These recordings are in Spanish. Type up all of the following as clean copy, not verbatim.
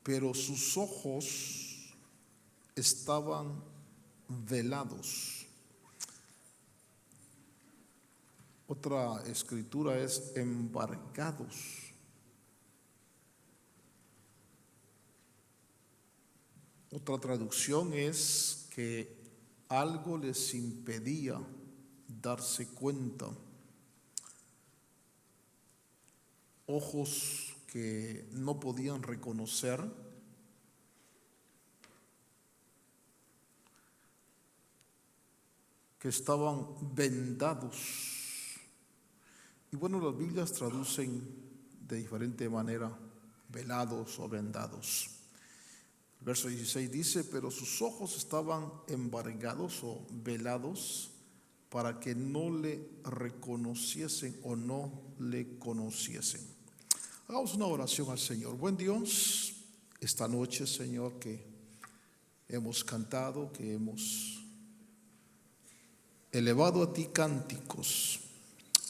pero sus ojos estaban velados. Otra escritura es embargados. Otra traducción es que algo les impedía darse cuenta. Ojos que no podían reconocer, que estaban vendados. Y bueno, las Biblias traducen de diferente manera, velados o vendados. El verso 16 dice, pero sus ojos estaban embargados o velados para que no le reconociesen o no le conociesen. Hagamos una oración al Señor. Buen Dios, esta noche, Señor, que hemos cantado, que hemos elevado a ti cánticos.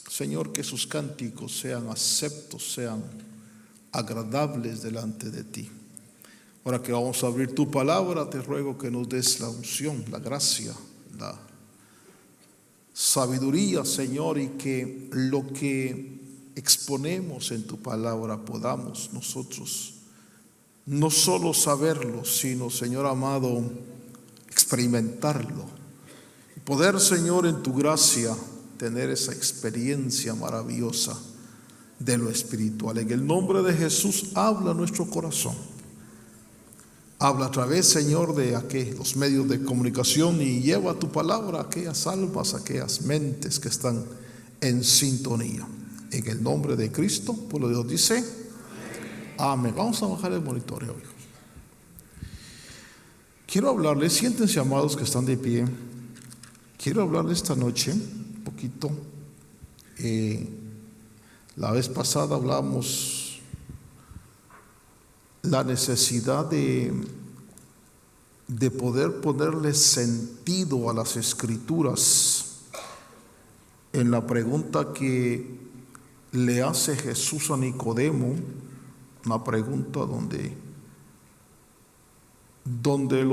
Señor, que sus cánticos sean aceptos, sean agradables delante de ti. Ahora que vamos a abrir tu palabra, te ruego que nos des la unción, la gracia, la sabiduría, Señor, y que lo que exponemos en tu palabra podamos nosotros no solo saberlo, sino, Señor amado, experimentarlo. Poder, Señor, en tu gracia, tener esa experiencia maravillosa de lo espiritual. En el nombre de Jesús, habla nuestro corazón. Habla a través, Señor, de los medios de comunicación y lleva tu palabra a aquellas almas, a aquellas mentes que están en sintonía. En el nombre de Cristo, pueblo de Dios dice, amén. Vamos a bajar el monitoreo, hijos. Quiero hablarles, siéntense amados que están de pie. Quiero hablarles esta noche un poquito. La vez pasada hablamos la necesidad de poder ponerle sentido a las Escrituras en la pregunta que le hace Jesús a Nicodemo, una pregunta donde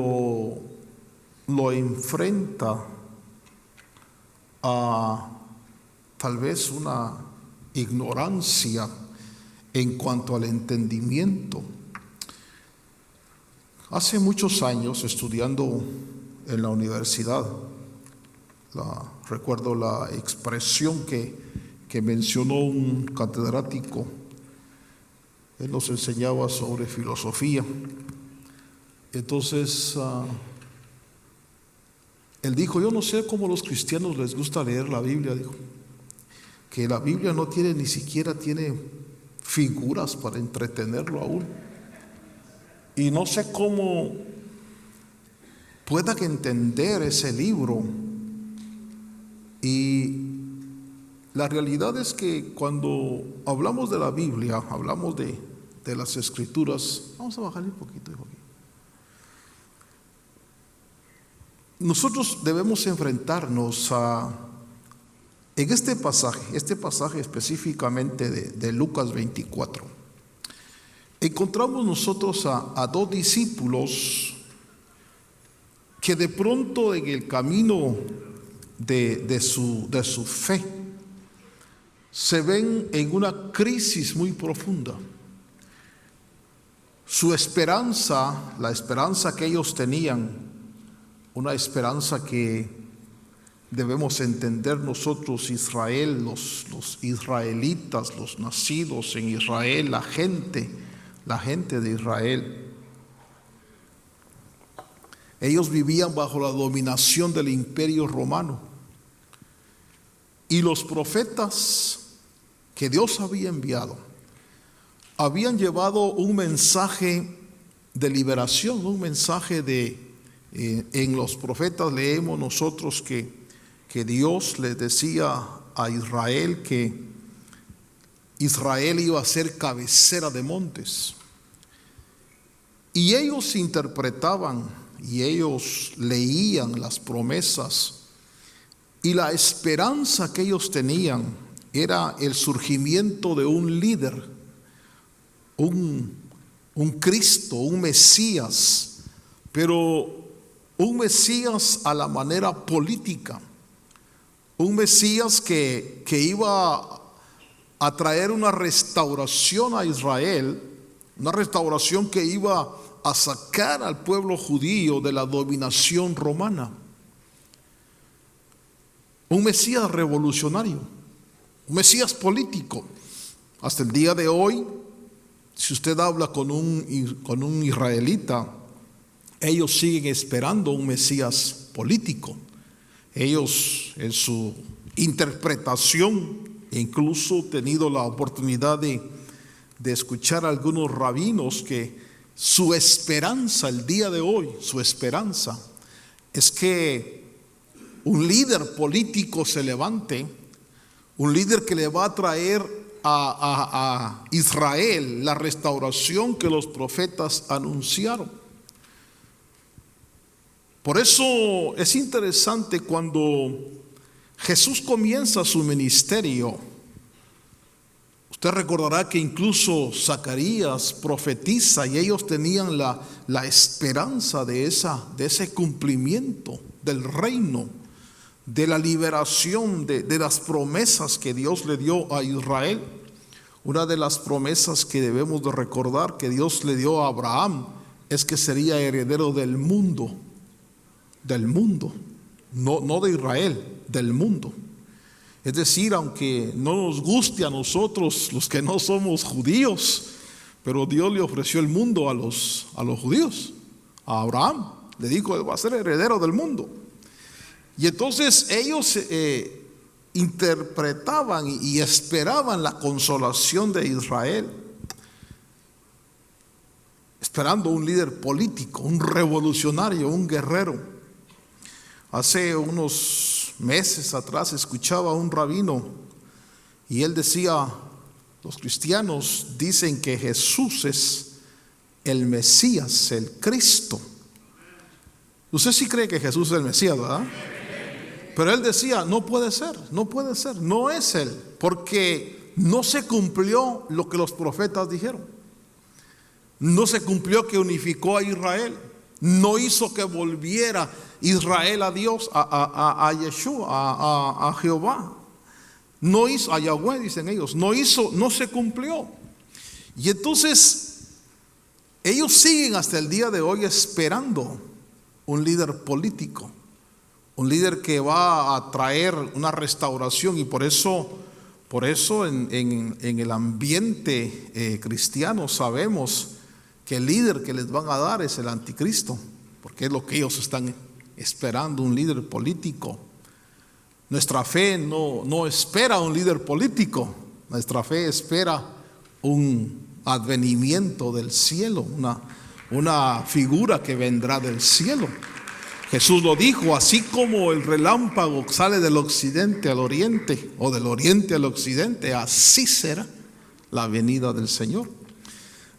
lo enfrenta a tal vez una ignorancia en cuanto al entendimiento. Hace muchos años, estudiando en la universidad, recuerdo la expresión que mencionó un catedrático. Él nos enseñaba sobre filosofía. Entonces, él dijo, yo no sé cómo a los cristianos les gusta leer la Biblia, dijo, que la Biblia no tiene, ni siquiera tiene figuras para entretenerlo aún. Y no sé cómo puedan entender ese libro. Y la realidad es que cuando hablamos de la Biblia, hablamos de las Escrituras. Vamos a bajarle un poquito, hijo. Nosotros debemos enfrentarnos en este pasaje específicamente de Lucas 24. Encontramos nosotros a dos discípulos que de pronto en el camino de su fe se ven en una crisis muy profunda. Su esperanza, la esperanza que ellos tenían, una esperanza que debemos entender nosotros, Israel, los israelitas, los nacidos en Israel, la gente de Israel. Ellos vivían bajo la dominación del Imperio Romano. Y los profetas que Dios había enviado habían llevado un mensaje de liberación, un mensaje en los profetas leemos nosotros que Dios les decía a Israel que Israel iba a ser cabecera de montes. Y ellos interpretaban y ellos leían las promesas, y la esperanza que ellos tenían era el surgimiento de un líder, un un Cristo, un Mesías, pero un Mesías a la manera política, un Mesías que iba a traer una restauración a Israel, una restauración que iba a sacar al pueblo judío de la dominación romana. Un Mesías revolucionario, un Mesías político. Hasta el día de hoy, si usted habla con un israelita, ellos siguen esperando un Mesías político. Ellos, en su interpretación, incluso he tenido la oportunidad de escuchar a algunos rabinos que su esperanza el día de hoy, su esperanza es que un líder político se levante, un líder que le va a traer a Israel la restauración que los profetas anunciaron. Por eso es interesante cuando Jesús comienza su ministerio. Usted recordará que incluso Zacarías profetiza y ellos tenían la esperanza de ese cumplimiento del reino, de la liberación, de las promesas que Dios le dio a Israel. Una de las promesas que debemos de recordar que Dios le dio a Abraham es que sería heredero del mundo, no de Israel, del mundo. Es decir, aunque no nos guste a nosotros los que no somos judíos, pero Dios le ofreció el mundo a los judíos. A Abraham le dijo, él va a ser heredero del mundo. Y entonces ellos interpretaban y esperaban la consolación de Israel, esperando un líder político, un revolucionario, un guerrero. Hace unos meses atrás escuchaba a un rabino y él decía, los cristianos dicen que Jesús es el Mesías, el Cristo. Usted sí cree que Jesús es el Mesías, ¿verdad? Pero él decía, no puede ser, no es él, porque no se cumplió lo que los profetas dijeron. No se cumplió que unificó a Israel, no hizo que volviera Israel a Dios, a Yeshua, a Jehová. No hizo, a Yahweh dicen ellos, no se cumplió. Y entonces ellos siguen hasta el día de hoy esperando un líder político, un líder que va a traer una restauración. Y por eso en el ambiente cristiano sabemos que el líder que les van a dar es el anticristo, porque es lo que ellos están esperando, un líder político. Nuestra fe no espera un líder político, nuestra fe espera un advenimiento del cielo, una figura que vendrá del cielo. Jesús lo dijo, así como el relámpago sale del occidente al oriente o del oriente al occidente, así será la venida del Señor.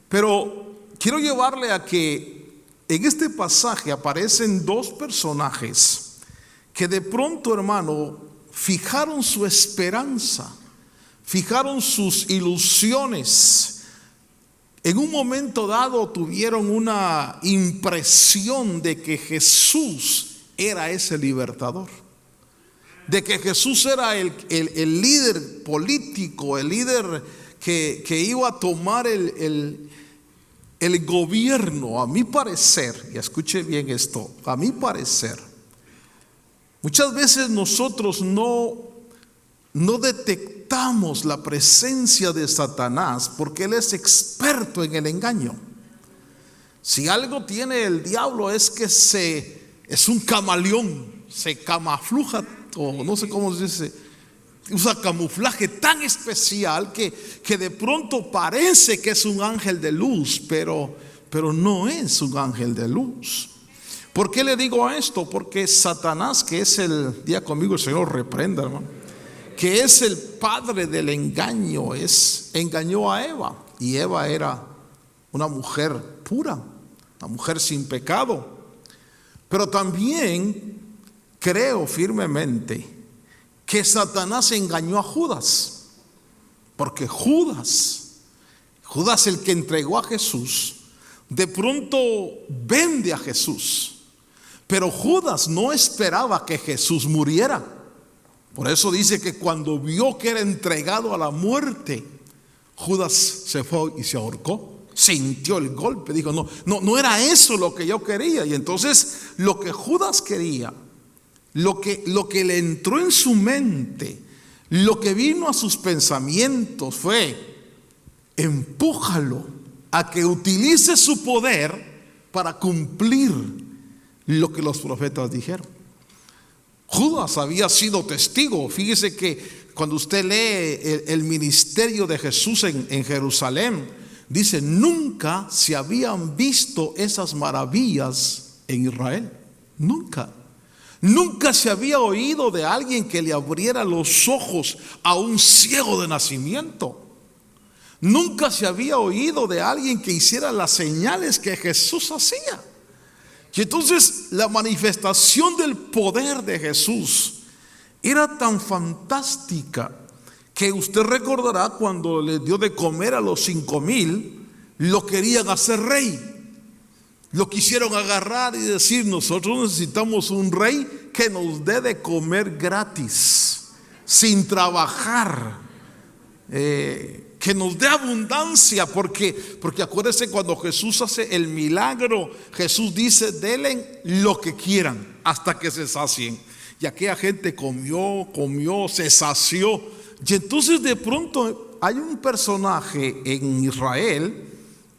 Pero quiero llevarle a que en este pasaje aparecen dos personajes que de pronto, hermano, fijaron su esperanza, fijaron sus ilusiones. En un momento dado tuvieron una impresión de que Jesús era ese libertador, de que Jesús era el líder político, el líder que iba a tomar el gobierno. A mi parecer, y escuche bien esto, a mi parecer, muchas veces nosotros no detectamos la presencia de Satanás porque él es experto en el engaño. Si algo tiene el diablo es que es un camaleón, se camufla, o no sé cómo se dice, usa camuflaje tan especial que de pronto parece que es un ángel de luz, pero no es un ángel de luz. ¿Por qué le digo esto? Porque Satanás, que es diga conmigo, el Señor reprenda, hermano, que es el padre del engaño, engañó a Eva, y Eva era una mujer pura, una mujer sin pecado. Pero también creo firmemente que Satanás engañó a Judas, porque Judas el que entregó a Jesús, de pronto vende a Jesús. Pero Judas no esperaba que Jesús muriera. Por eso dice que cuando vio que era entregado a la muerte, Judas se fue y se ahorcó. Sintió el golpe, dijo, no era eso lo que yo quería. Y entonces lo que Judas quería, lo que le entró en su mente, lo que vino a sus pensamientos fue: empújalo a que utilice su poder para cumplir lo que los profetas dijeron. Judas había sido testigo. Fíjese que cuando usted lee el ministerio de Jesús en Jerusalén, dice: nunca se habían visto esas maravillas en Israel. Nunca se había oído de alguien que le abriera los ojos a un ciego de nacimiento. Nunca se había oído de alguien que hiciera las señales que Jesús hacía. Y entonces la manifestación del poder de Jesús era tan fantástica que usted recordará cuando le dio de comer a los 5,000, lo querían hacer rey. Lo quisieron agarrar y decir: nosotros necesitamos un rey que nos dé de comer gratis, sin trabajar, que nos dé abundancia, porque acuérdense, cuando Jesús hace el milagro, Jesús dice: denle lo que quieran hasta que se sacien. Y aquella gente comió, se sació. Y entonces de pronto hay un personaje en Israel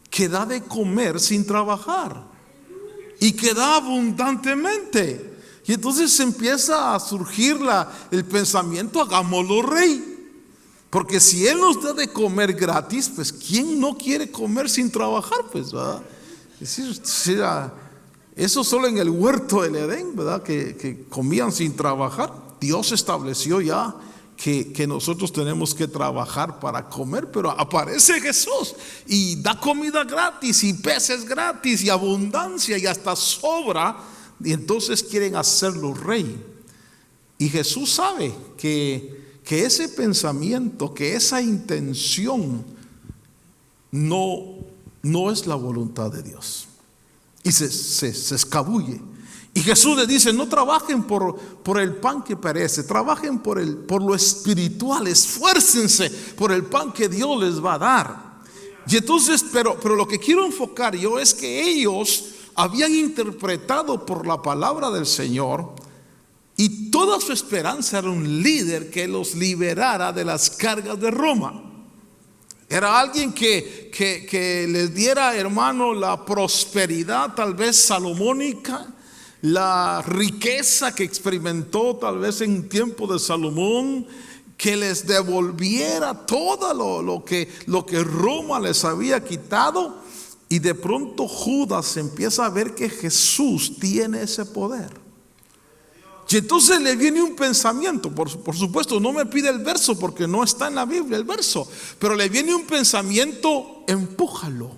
que da de comer sin trabajar y que da abundantemente. Y entonces empieza a surgir el pensamiento: hagámoslo rey. Porque si Él nos da de comer gratis, pues ¿quién no quiere comer sin trabajar? Pues, ¿verdad? Es decir, eso solo en el huerto del Edén, ¿verdad? Que comían sin trabajar. Dios estableció ya que nosotros tenemos que trabajar para comer, pero aparece Jesús y da comida gratis y peces gratis y abundancia y hasta sobra, y entonces quieren hacerlo rey. Y Jesús sabe que ese pensamiento, que esa intención no es la voluntad de Dios, y se escabulle. Y Jesús le dice: no trabajen por el pan que perece, trabajen por lo espiritual, esfuércense por el pan que Dios les va a dar. Y entonces, pero lo que quiero enfocar yo es que ellos habían interpretado por la palabra del Señor, y toda su esperanza era un líder que los liberara de las cargas de Roma. Era alguien que les diera, hermano, la prosperidad tal vez salomónica, la riqueza que experimentó tal vez en tiempo de Salomón, que les devolviera todo lo que Roma les había quitado. Y de pronto Judas empieza a ver que Jesús tiene ese poder. Y entonces le viene un pensamiento, por supuesto no me pide el verso porque no está en la Biblia el verso, pero le viene un pensamiento: empújalo.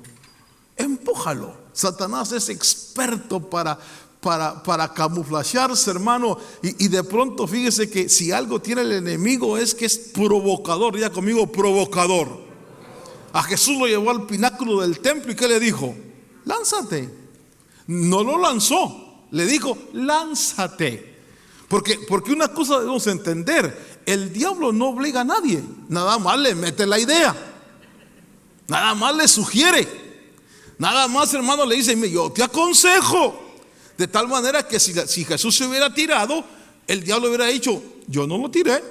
Satanás es experto para camuflajearse, hermano, y de pronto fíjese que si algo tiene el enemigo es que es provocador. Diga conmigo: provocador. A Jesús lo llevó al pináculo del templo y ¿qué le dijo? Lánzate. No lo lanzó, le dijo: lánzate. Porque una cosa debemos entender: el diablo no obliga a nadie, nada más le mete la idea, nada más le sugiere, nada más, hermano, le dice: yo te aconsejo. De tal manera que si Jesús se hubiera tirado, el diablo hubiera dicho: yo no lo tiré,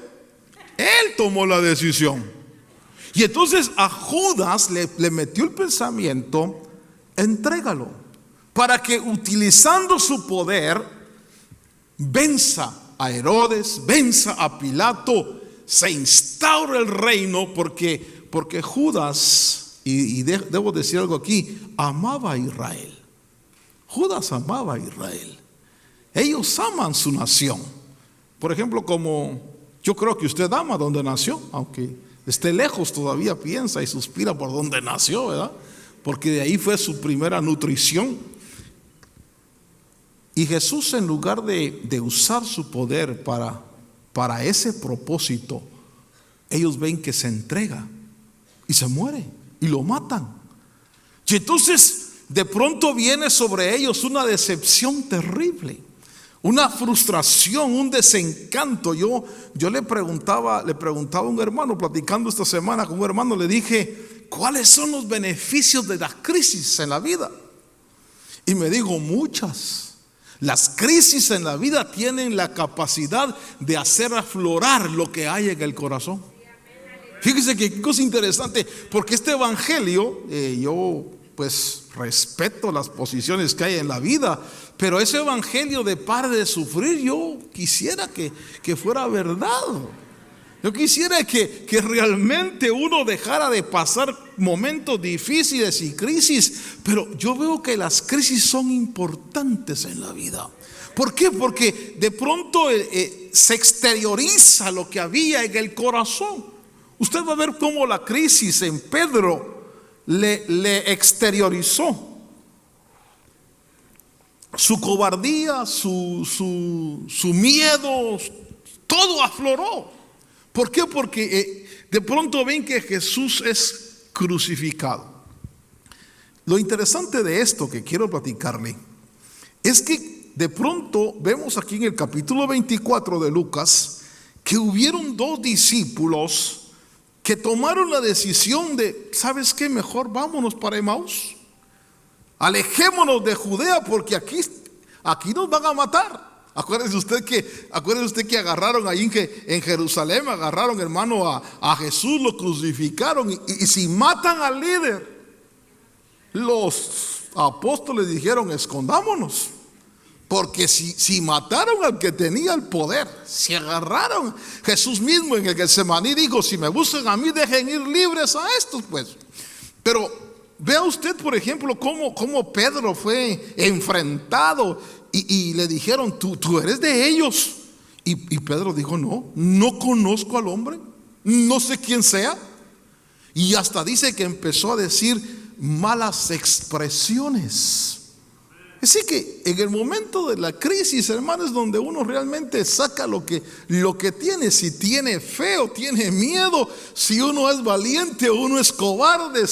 él tomó la decisión. Y entonces a Judas le metió el pensamiento: entrégalo, para que utilizando su poder venza a Herodes, venza a Pilato, se instaura el reino, porque Judas, y debo decir algo aquí, amaba a Israel. Judas amaba a Israel. Ellos aman su nación. Por ejemplo, como yo creo que usted ama donde nació, aunque esté lejos, todavía piensa y suspira por donde nació, ¿verdad? Porque de ahí fue su primera nutrición. Y Jesús, en lugar de usar su poder para ese propósito, ellos ven que se entrega y se muere y lo matan. Y entonces de pronto viene sobre ellos una decepción terrible, una frustración, un desencanto. Yo le preguntaba a un hermano, platicando esta semana con un hermano, le dije, ¿cuáles son los beneficios de las crisis en la vida? Y me dijo, muchas. Las crisis en la vida tienen la capacidad de hacer aflorar lo que hay en el corazón. Fíjese que qué cosa interesante, porque este evangelio, yo pues respeto las posiciones que hay en la vida, pero ese evangelio de pare de sufrir, yo quisiera que fuera verdad. Yo quisiera que realmente uno dejara de pasar momentos difíciles y crisis, pero yo veo que las crisis son importantes en la vida. ¿Por qué? Porque de pronto se exterioriza lo que había en el corazón. Usted va a ver cómo la crisis en Pedro le exteriorizó su cobardía, su miedo, todo afloró. ¿Por qué? Porque de pronto ven que Jesús es crucificado. Lo interesante de esto que quiero platicarle es que de pronto vemos aquí en el capítulo 24 de Lucas que hubieron dos discípulos que tomaron la decisión de, ¿sabes qué? Mejor vámonos para Emaús. Alejémonos de Judea porque aquí nos van a matar. Acuérdese usted que agarraron ahí en Jerusalén, agarraron, hermano, a Jesús, lo crucificaron. Y si matan al líder, los apóstoles dijeron, escondámonos. Porque si mataron al que tenía el poder, si agarraron, Jesús mismo en el Getsemaní dijo, si me buscan a mí, dejen ir libres a estos, pues. Pero vea usted, por ejemplo, cómo Pedro fue enfrentado. Y le dijeron, tú eres de ellos. Y Pedro dijo, no conozco al hombre, no sé quién sea. Y hasta dice que empezó a decir malas expresiones. Así que en el momento de la crisis, hermanos, es donde uno realmente saca lo que tiene. Si tiene fe o tiene miedo, si uno es valiente o uno es cobarde,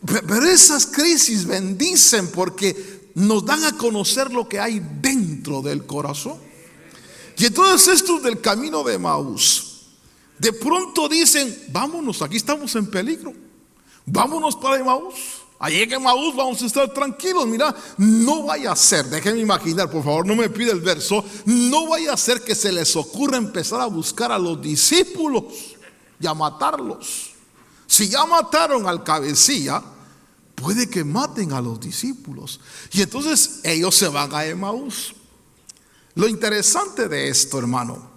pero esas crisis bendicen porque nos dan a conocer lo que hay dentro del corazón. Y entonces estos del camino de Emaús de pronto dicen, vámonos, aquí estamos en peligro, vámonos para Emaús. Allí en Emaús vamos a estar tranquilos. Mira, no vaya a ser, déjenme imaginar, por favor, no me pida el verso, no vaya a ser que se les ocurra empezar a buscar a los discípulos y a matarlos. Si ya mataron al cabecilla, puede que maten a los discípulos. Y entonces ellos se van a Emaús. Lo interesante de esto, hermano,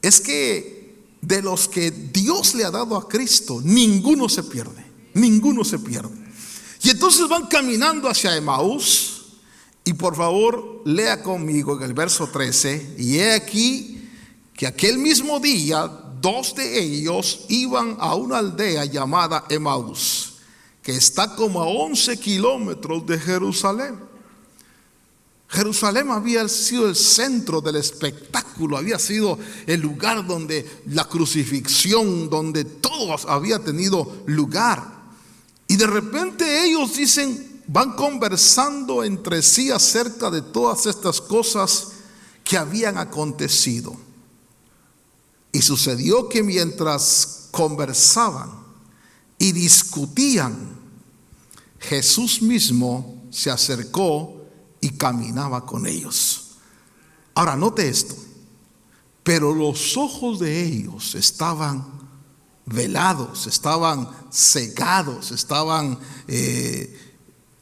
es que de los que Dios le ha dado a Cristo, ninguno se pierde. Ninguno se pierde. Y entonces van caminando hacia Emaús. Y por favor, lea conmigo en el verso 13. Y he aquí que aquel mismo día, dos de ellos iban a una aldea llamada Emaús, que está como a 11 kilómetros de Jerusalén. Jerusalén había sido el centro del espectáculo, había sido el lugar donde la crucifixión, donde todo había tenido lugar. Y de repente ellos dicen, van conversando entre sí acerca de todas estas cosas que habían acontecido. Y sucedió que mientras conversaban y discutían, Jesús mismo se acercó y caminaba con ellos. Ahora note esto, pero los ojos de ellos estaban velados, estaban cegados,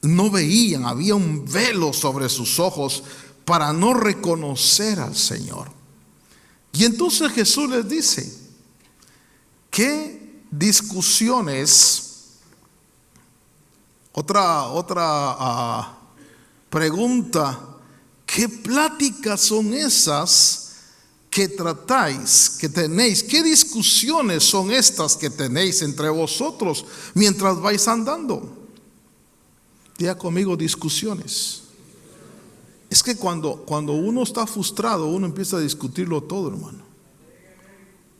no veían, había un velo sobre sus ojos para no reconocer al Señor. Y entonces Jesús les dice, ¿qué discusiones? Otra pregunta, ¿qué pláticas son esas que tratáis, que tenéis? ¿Qué discusiones son estas que tenéis entre vosotros mientras vais andando? Diga conmigo, discusiones. Es que cuando uno está frustrado, uno empieza a discutirlo todo, hermano.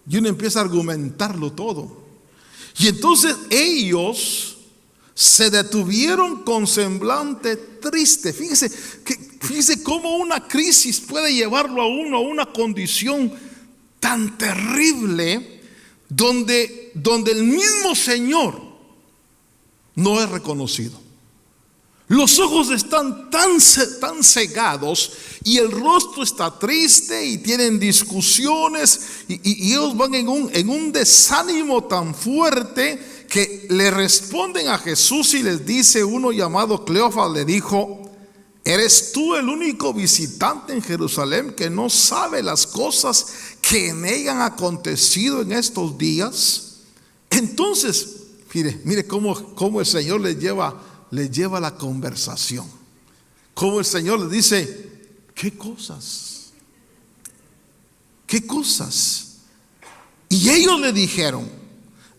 Y uno empieza a argumentarlo todo. Y entonces ellos se detuvieron con semblante triste. Fíjese cómo una crisis puede llevarlo a uno a una condición tan terrible, donde el mismo Señor no es reconocido. Los ojos están tan cegados y el rostro está triste y tienen discusiones y ellos van en un desánimo tan fuerte que le responden a Jesús y les dice: uno llamado Cleofas le dijo: ¿eres tú el único visitante en Jerusalén que no sabe las cosas que en ella han acontecido en estos días? Entonces, mire cómo el Señor les lleva la conversación. Cómo el Señor les dice: ¿qué cosas? ¿Qué cosas? Y ellos le dijeron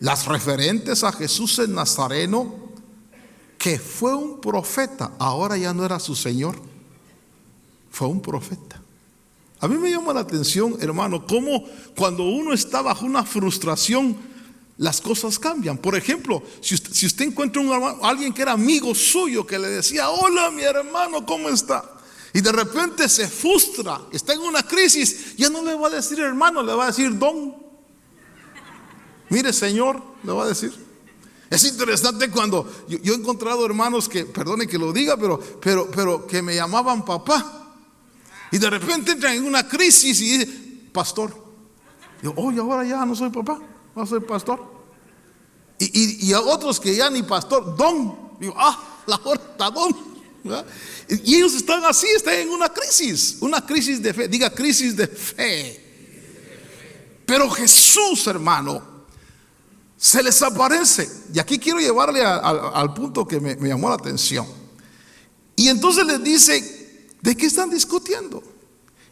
las referentes a Jesús el Nazareno, que fue un profeta. Ahora ya no era su Señor, fue un profeta. A mí me llama la atención, hermano, cómo cuando uno está bajo una frustración, las cosas cambian. Por ejemplo, si usted encuentra alguien que era amigo suyo, que le decía: hola mi hermano, ¿cómo está? Y de repente se frustra, está en una crisis, ya no le va a decir hermano, le va a decir don. Mire señor, le va a decir. Es interesante cuando yo he encontrado hermanos que, perdone que lo diga, pero que me llamaban papá. Y de repente entran en una crisis y dicen: pastor. Yo, oye, ahora ya no soy papá, ahora soy pastor. Y a otros que ya ni pastor, don. Digo, la horta, don. ¿Verdad? Y ellos están así, están en una crisis de fe. Diga, crisis de fe. Pero Jesús, hermano, se les aparece. Y aquí quiero llevarle al punto que me llamó la atención. Y entonces les dice: ¿de qué están discutiendo?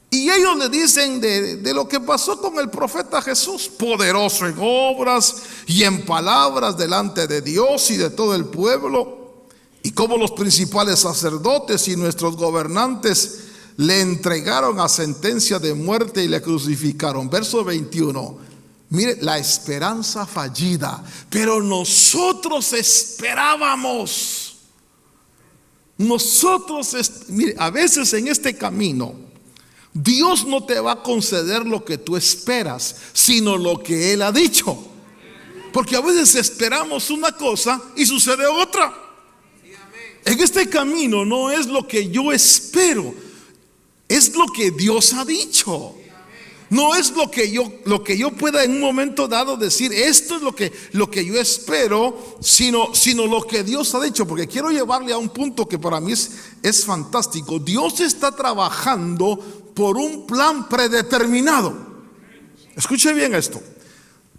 Y ellos le dicen de lo que pasó con el profeta Jesús, poderoso en obras y en palabras delante de Dios y de todo el pueblo, y cómo los principales sacerdotes y nuestros gobernantes le entregaron a sentencia de muerte y le crucificaron. Verso 21. Mire, la esperanza fallida, pero nosotros esperábamos. Mire, a veces en este camino Dios no te va a conceder lo que tú esperas, sino lo que Él ha dicho. Porque a veces esperamos una cosa y sucede otra. En este camino no es lo que yo espero, es lo que Dios ha dicho. No es lo que yo pueda en un momento dado decir: esto es lo que yo espero, sino lo que Dios ha dicho. Porque quiero llevarle a un punto que para mí es fantástico. Dios está trabajando por un plan predeterminado. Escuche bien esto.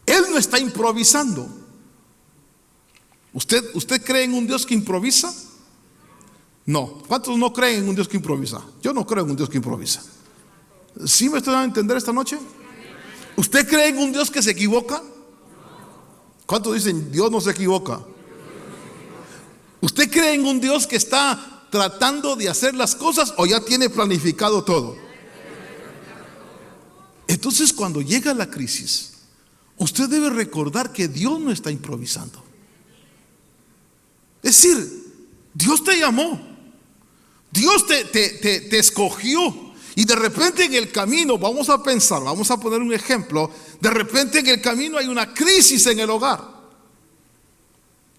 Él no está improvisando. ¿Usted cree en un Dios que improvisa? No. ¿Cuántos no creen en un Dios que improvisa? Yo no creo en un Dios que improvisa. ¿Sí me estoy dando a entender esta noche? ¿Usted cree en un Dios que se equivoca? ¿Cuántos dicen Dios no se equivoca? ¿Usted cree en un Dios que está tratando de hacer las cosas o ya tiene planificado todo? Entonces, cuando llega la crisis, usted debe recordar que Dios no está improvisando. Es decir, Dios te llamó, Dios te escogió. Y de repente en el camino, vamos a pensar, vamos a poner un ejemplo. De repente en el camino hay una crisis en el hogar.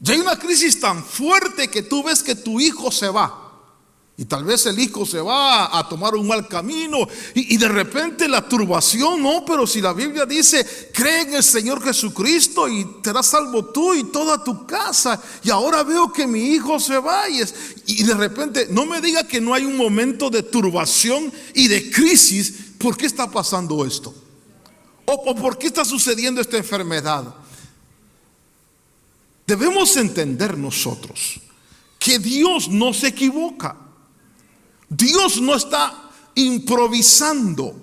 Y hay una crisis tan fuerte que tú ves que tu hijo se va. Y tal vez el hijo se va a tomar un mal camino. Y de repente la turbación, no, pero si la Biblia dice: cree en el Señor Jesucristo y serás salvo tú y toda tu casa. Y ahora veo que mi hijo se va. Y de repente, no me diga que no hay un momento de turbación y de crisis. ¿Por qué está pasando esto? ¿O por qué está sucediendo esta enfermedad? Debemos entender nosotros que Dios no se equivoca. Dios no está improvisando.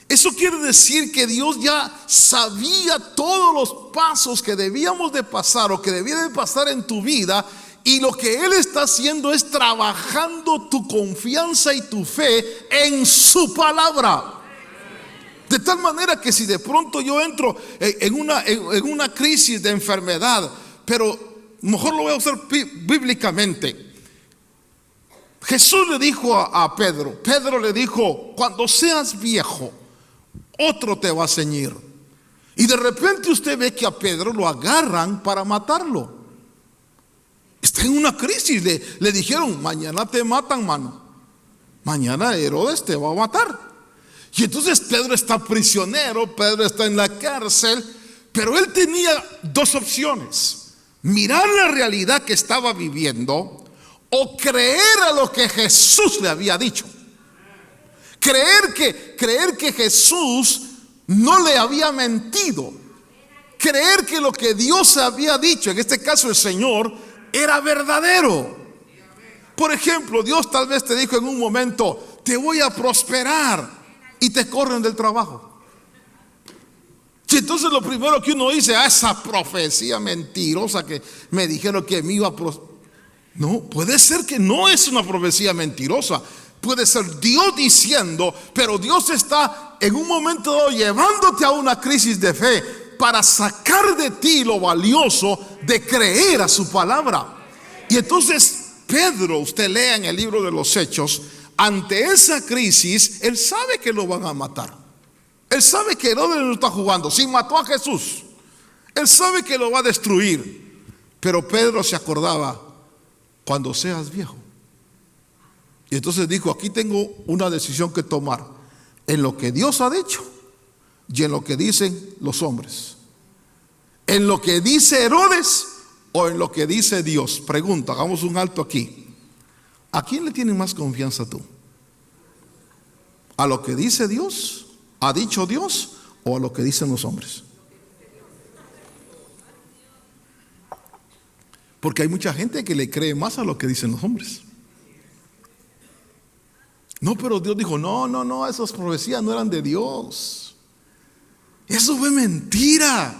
Eso quiere decir que Dios ya sabía todos los pasos que debíamos de pasar o que debía de pasar en tu vida, y lo que Él está haciendo es trabajando tu confianza y tu fe en su palabra. De tal manera que si de pronto yo entro en una crisis de enfermedad, pero mejor lo voy a usar bíblicamente. Jesús le dijo a Pedro, Pedro le dijo: cuando seas viejo, otro te va a ceñir. Y de repente usted ve que a Pedro lo agarran para matarlo. Está en una crisis. Le dijeron: mañana te matan, mano. Mañana Herodes te va a matar. Y entonces Pedro está prisionero, Pedro está en la cárcel. Pero él tenía dos opciones: mirar la realidad que estaba viviendo o creer a lo que Jesús le había dicho. Creer que Jesús no le había mentido. Creer que lo que Dios había dicho, en este caso el Señor, era verdadero. Por ejemplo, Dios tal vez te dijo en un momento: te voy a prosperar, y te corren del trabajo. Y entonces lo primero que uno dice: esa profecía mentirosa que me dijeron que me iba a prosperar. No, puede ser que no es una profecía mentirosa. Puede ser Dios diciendo, pero Dios está en un momento dado llevándote a una crisis de fe para sacar de ti lo valioso de creer a su palabra. Y entonces Pedro, usted lea en el libro de los Hechos, ante esa crisis, él sabe que lo van a matar. Él sabe que Herodes no está jugando. Si mató a Jesús, él sabe que lo va a destruir. Pero Pedro se acordaba: cuando seas viejo. Y entonces dijo: aquí tengo una decisión que tomar, en lo que Dios ha dicho y en lo que dicen los hombres. En lo que dice Herodes o en lo que dice Dios. Pregunta, hagamos un alto aquí. ¿A quién le tienes más confianza tú? ¿A lo que dice Dios? ¿Ha dicho Dios? ¿O a lo que dicen los hombres? Porque hay mucha gente que le cree más a lo que dicen los hombres. No, pero Dios dijo: no, esas profecías no eran de Dios. Eso fue mentira.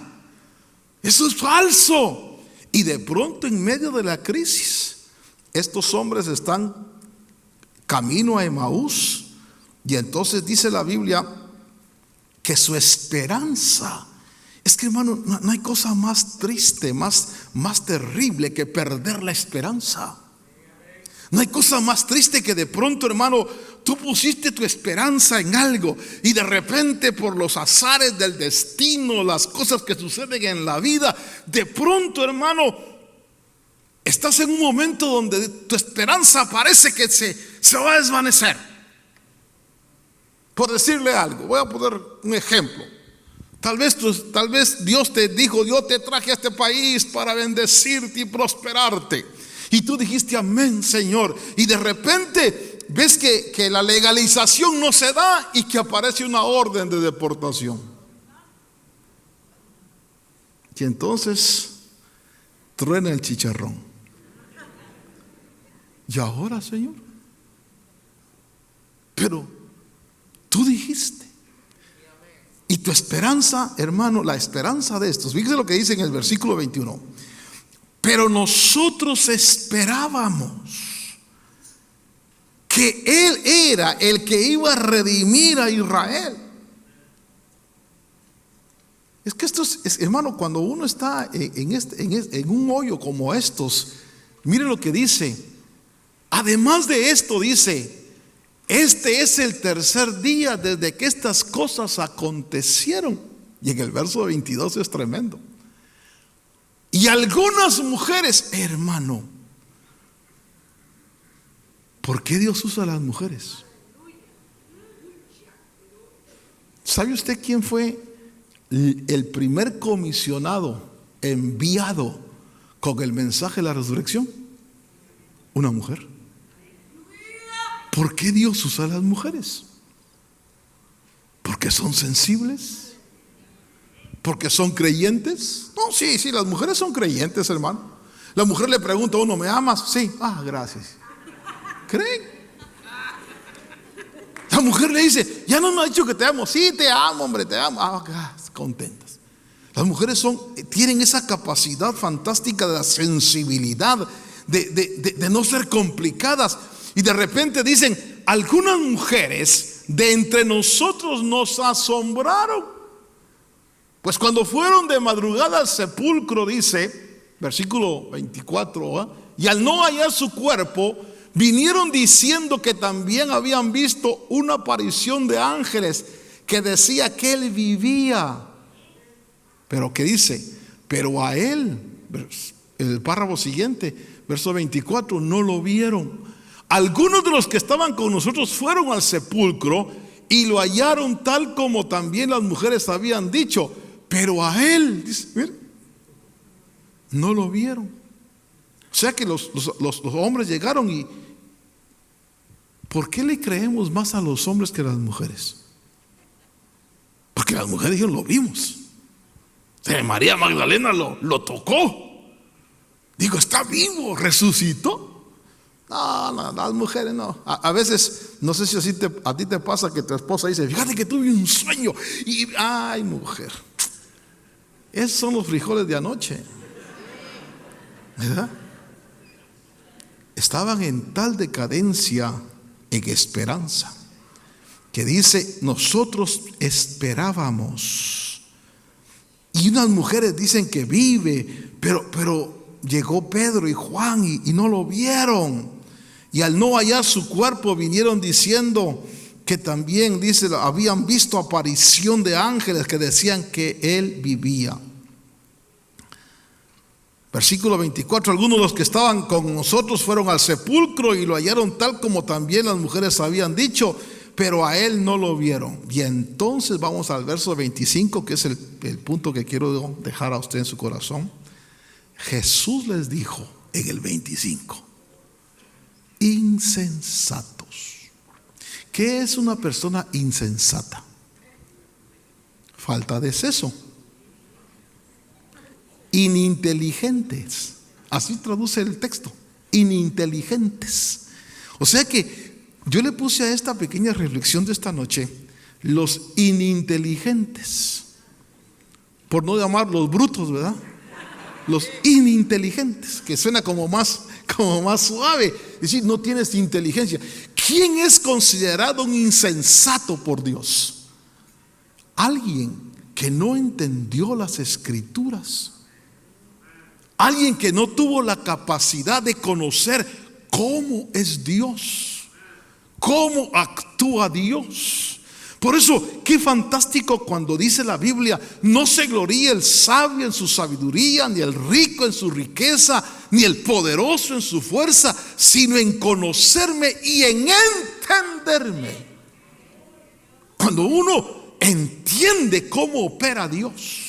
Eso es falso. Y de pronto, en medio de la crisis, estos hombres están camino a Emaús. Y entonces dice la Biblia que su esperanza, es que, hermano, no hay cosa más triste, más terrible que perder la esperanza. No hay cosa más triste que de pronto, hermano, tú pusiste tu esperanza en algo y de repente, por los azares del destino, las cosas que suceden en la vida, de pronto, hermano, estás en un momento donde tu esperanza parece que se va a desvanecer. Por decirle algo, voy a poner un ejemplo. Tal vez Dios te dijo: yo te traje a este país para bendecirte y prosperarte. Y tú dijiste: amén, Señor. Y de repente ves que la legalización no se da y que aparece una orden de deportación. Y entonces truena el chicharrón. ¿Y ahora, Señor? Pero tú dijiste. Y tu esperanza, hermano, la esperanza de estos, fíjese lo que dice en el versículo 21. Pero nosotros esperábamos que Él era el que iba a redimir a Israel. Es que esto es, hermano, cuando uno está en un hoyo como estos, mire lo que dice. Además de esto dice: este es el tercer día desde que estas cosas acontecieron. Y en el verso 22 es tremendo. Y algunas mujeres, hermano, ¿por qué Dios usa a las mujeres? ¿Sabe usted quién fue el primer comisionado enviado con el mensaje de la resurrección? Una mujer. ¿Por qué Dios usa a las mujeres? ¿Porque son sensibles? ¿Porque son creyentes? No, sí, las mujeres son creyentes, hermano. La mujer le pregunta a uno: ¿me amas? Sí. Ah, gracias. ¿Creen? La mujer le dice: ya no me ha dicho que te amo. Sí, te amo, hombre, te amo. Ah, contentas. Las mujeres tienen esa capacidad fantástica de la sensibilidad, de no ser complicadas. Y de repente dicen: algunas mujeres de entre nosotros nos asombraron. Pues cuando fueron de madrugada al sepulcro, dice, Versículo 24. Y al no hallar su cuerpo, vinieron diciendo que también habían visto una aparición de ángeles que decía que él vivía. Pero ¿qué dice? Pero a él, el párrafo siguiente, verso 24, no lo vieron. Algunos de los que estaban con nosotros fueron al sepulcro y lo hallaron tal como también las mujeres habían dicho. Pero a él, dice, mira, no lo vieron. O sea que los hombres llegaron y ¿por qué le creemos más a los hombres que a las mujeres? Porque las mujeres dijeron, lo vimos. María Magdalena lo tocó. Digo, está vivo, resucitó. No, las mujeres no. A veces, no sé si así a ti te pasa que tu esposa dice, fíjate que tuve un sueño. Y, ay, mujer, esos son los frijoles de anoche, ¿verdad? Estaban en tal decadencia, en esperanza, que dice, nosotros esperábamos. Y unas mujeres dicen que vive, pero llegó Pedro y Juan y no lo vieron. Y al no hallar su cuerpo vinieron diciendo que también, dice, habían visto aparición de ángeles que decían que él vivía. Versículo 24, algunos de los que estaban con nosotros fueron al sepulcro y lo hallaron tal como también las mujeres habían dicho, pero a él no lo vieron. Y entonces vamos al verso 25, que es el punto que quiero dejar a usted en su corazón. Jesús les dijo en el 25, insensatos. ¿Qué es una persona insensata? Falta de seso. Ininteligentes. Así traduce el texto. Ininteligentes. O sea que yo le puse a esta pequeña reflexión de esta noche los ininteligentes, por no llamar los brutos, ¿verdad? Los ininteligentes, que suena como más suave. Es decir, no tienes inteligencia. ¿Quién es considerado un insensato por Dios? Alguien que no entendió las escrituras. Alguien que no tuvo la capacidad de conocer cómo es Dios, cómo actúa Dios. Por eso, qué fantástico cuando dice la Biblia, no se gloríe el sabio en su sabiduría, ni el rico en su riqueza, ni el poderoso en su fuerza, sino en conocerme y en entenderme. Cuando uno entiende cómo opera Dios,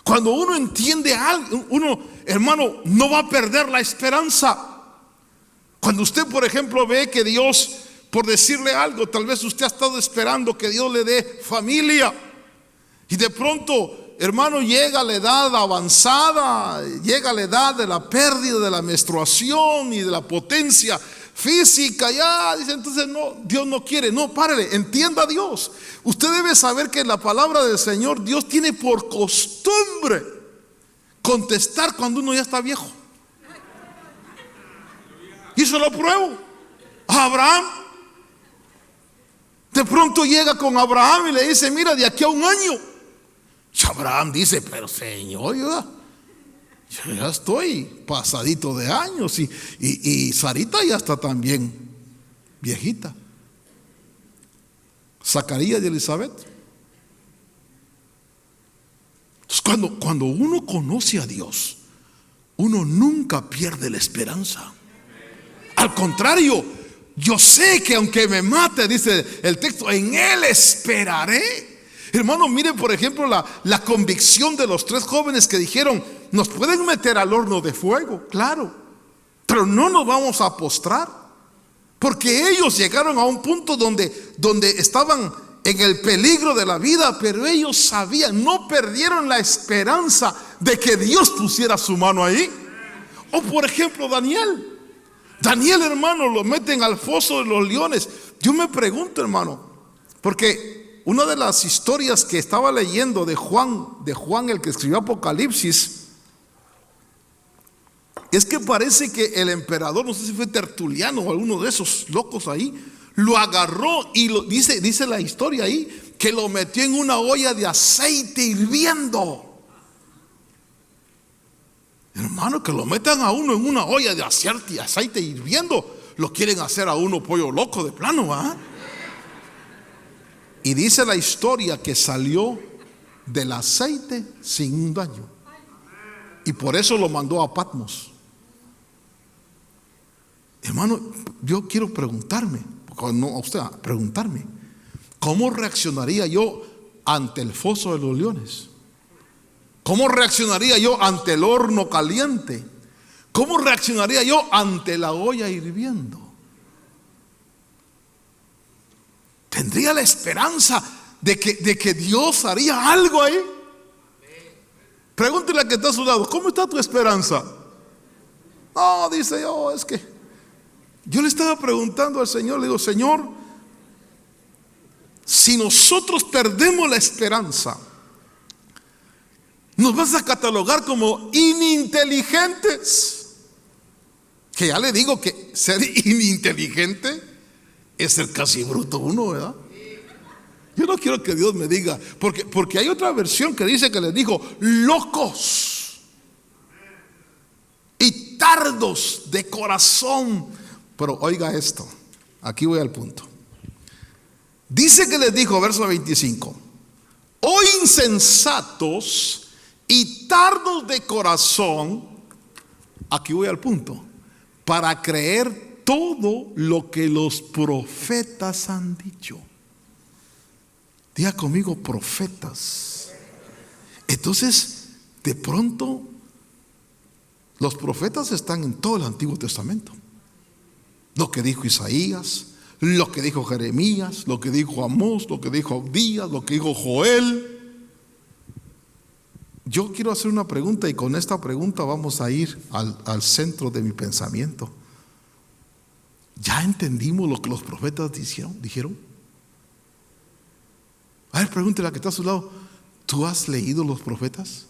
cuando uno entiende algo, uno, hermano, no va a perder la esperanza. Cuando usted, por ejemplo, ve que Dios, por decirle algo, tal vez usted ha estado esperando que Dios le dé familia, y de pronto, hermano, llega la edad avanzada, llega la edad de la pérdida de la menstruación y de la potencia física, ya dice, entonces no, Dios no quiere. No, párele, entienda a Dios. Usted debe saber que en la palabra del Señor, Dios tiene por costumbre contestar cuando uno ya está viejo. Y eso lo pruebo. Abraham, de pronto llega con Abraham y le dice, mira, de aquí a un año. Y Abraham dice, pero Señor, yo ya estoy pasadito de años, y Sarita ya está también viejita. Zacarías y Elizabeth. Entonces, cuando uno conoce a Dios, uno nunca pierde la esperanza. Al contrario, yo sé que aunque me mate, dice el texto, en Él esperaré. Hermano, mire por ejemplo la convicción de los tres jóvenes que dijeron, nos pueden meter al horno de fuego, claro, pero no nos vamos a postrar, porque ellos llegaron a un punto donde estaban en el peligro de la vida, pero ellos sabían, no perdieron la esperanza de que Dios pusiera su mano ahí. O por ejemplo Daniel, hermano, lo meten al foso de los leones. Yo me pregunto, hermano, porque una de las historias que estaba leyendo de Juan, el que escribió Apocalipsis, es que parece que el emperador, no sé si fue Tertuliano o alguno de esos locos ahí, lo agarró y dice la historia ahí, que lo metió en una olla de aceite hirviendo. Hermano, que lo metan a uno en una olla de aceite hirviendo, lo quieren hacer a uno pollo loco de plano, ¿va? Y dice la historia que salió del aceite sin un daño. Y por eso lo mandó a Patmos. Hermano, yo quiero preguntarme, no a usted, preguntarme, ¿cómo reaccionaría yo ante el foso de los leones? ¿Cómo reaccionaría yo ante el horno caliente? ¿Cómo reaccionaría yo ante la olla hirviendo? ¿Tendría la esperanza de que Dios haría algo ahí? Pregúntele a que está a su lado, ¿cómo está tu esperanza? No, dice yo, es que yo le estaba preguntando al Señor, le digo, Señor, si nosotros perdemos la esperanza, ¿nos vas a catalogar como ininteligentes? Que ya le digo que ser ininteligente es ser casi bruto uno, ¿verdad? Yo no quiero que Dios me diga, porque hay otra versión que dice que les dijo locos y tardos de corazón. Pero oiga esto, aquí voy al punto. Dice que les dijo, verso 25, oh insensatos y tardos de corazón, aquí voy al punto, para creer todo lo que los profetas han dicho. Diga conmigo, profetas. Entonces, de pronto, los profetas están en todo el Antiguo Testamento. Lo que dijo Isaías, lo que dijo Jeremías, lo que dijo Amós, lo que dijo Abdías, lo que dijo Joel. Yo quiero hacer una pregunta y con esta pregunta vamos a ir al centro de mi pensamiento. ¿Ya entendimos lo que los profetas dijeron? A ver, pregúntele a la que está a su lado, ¿tú has leído los profetas?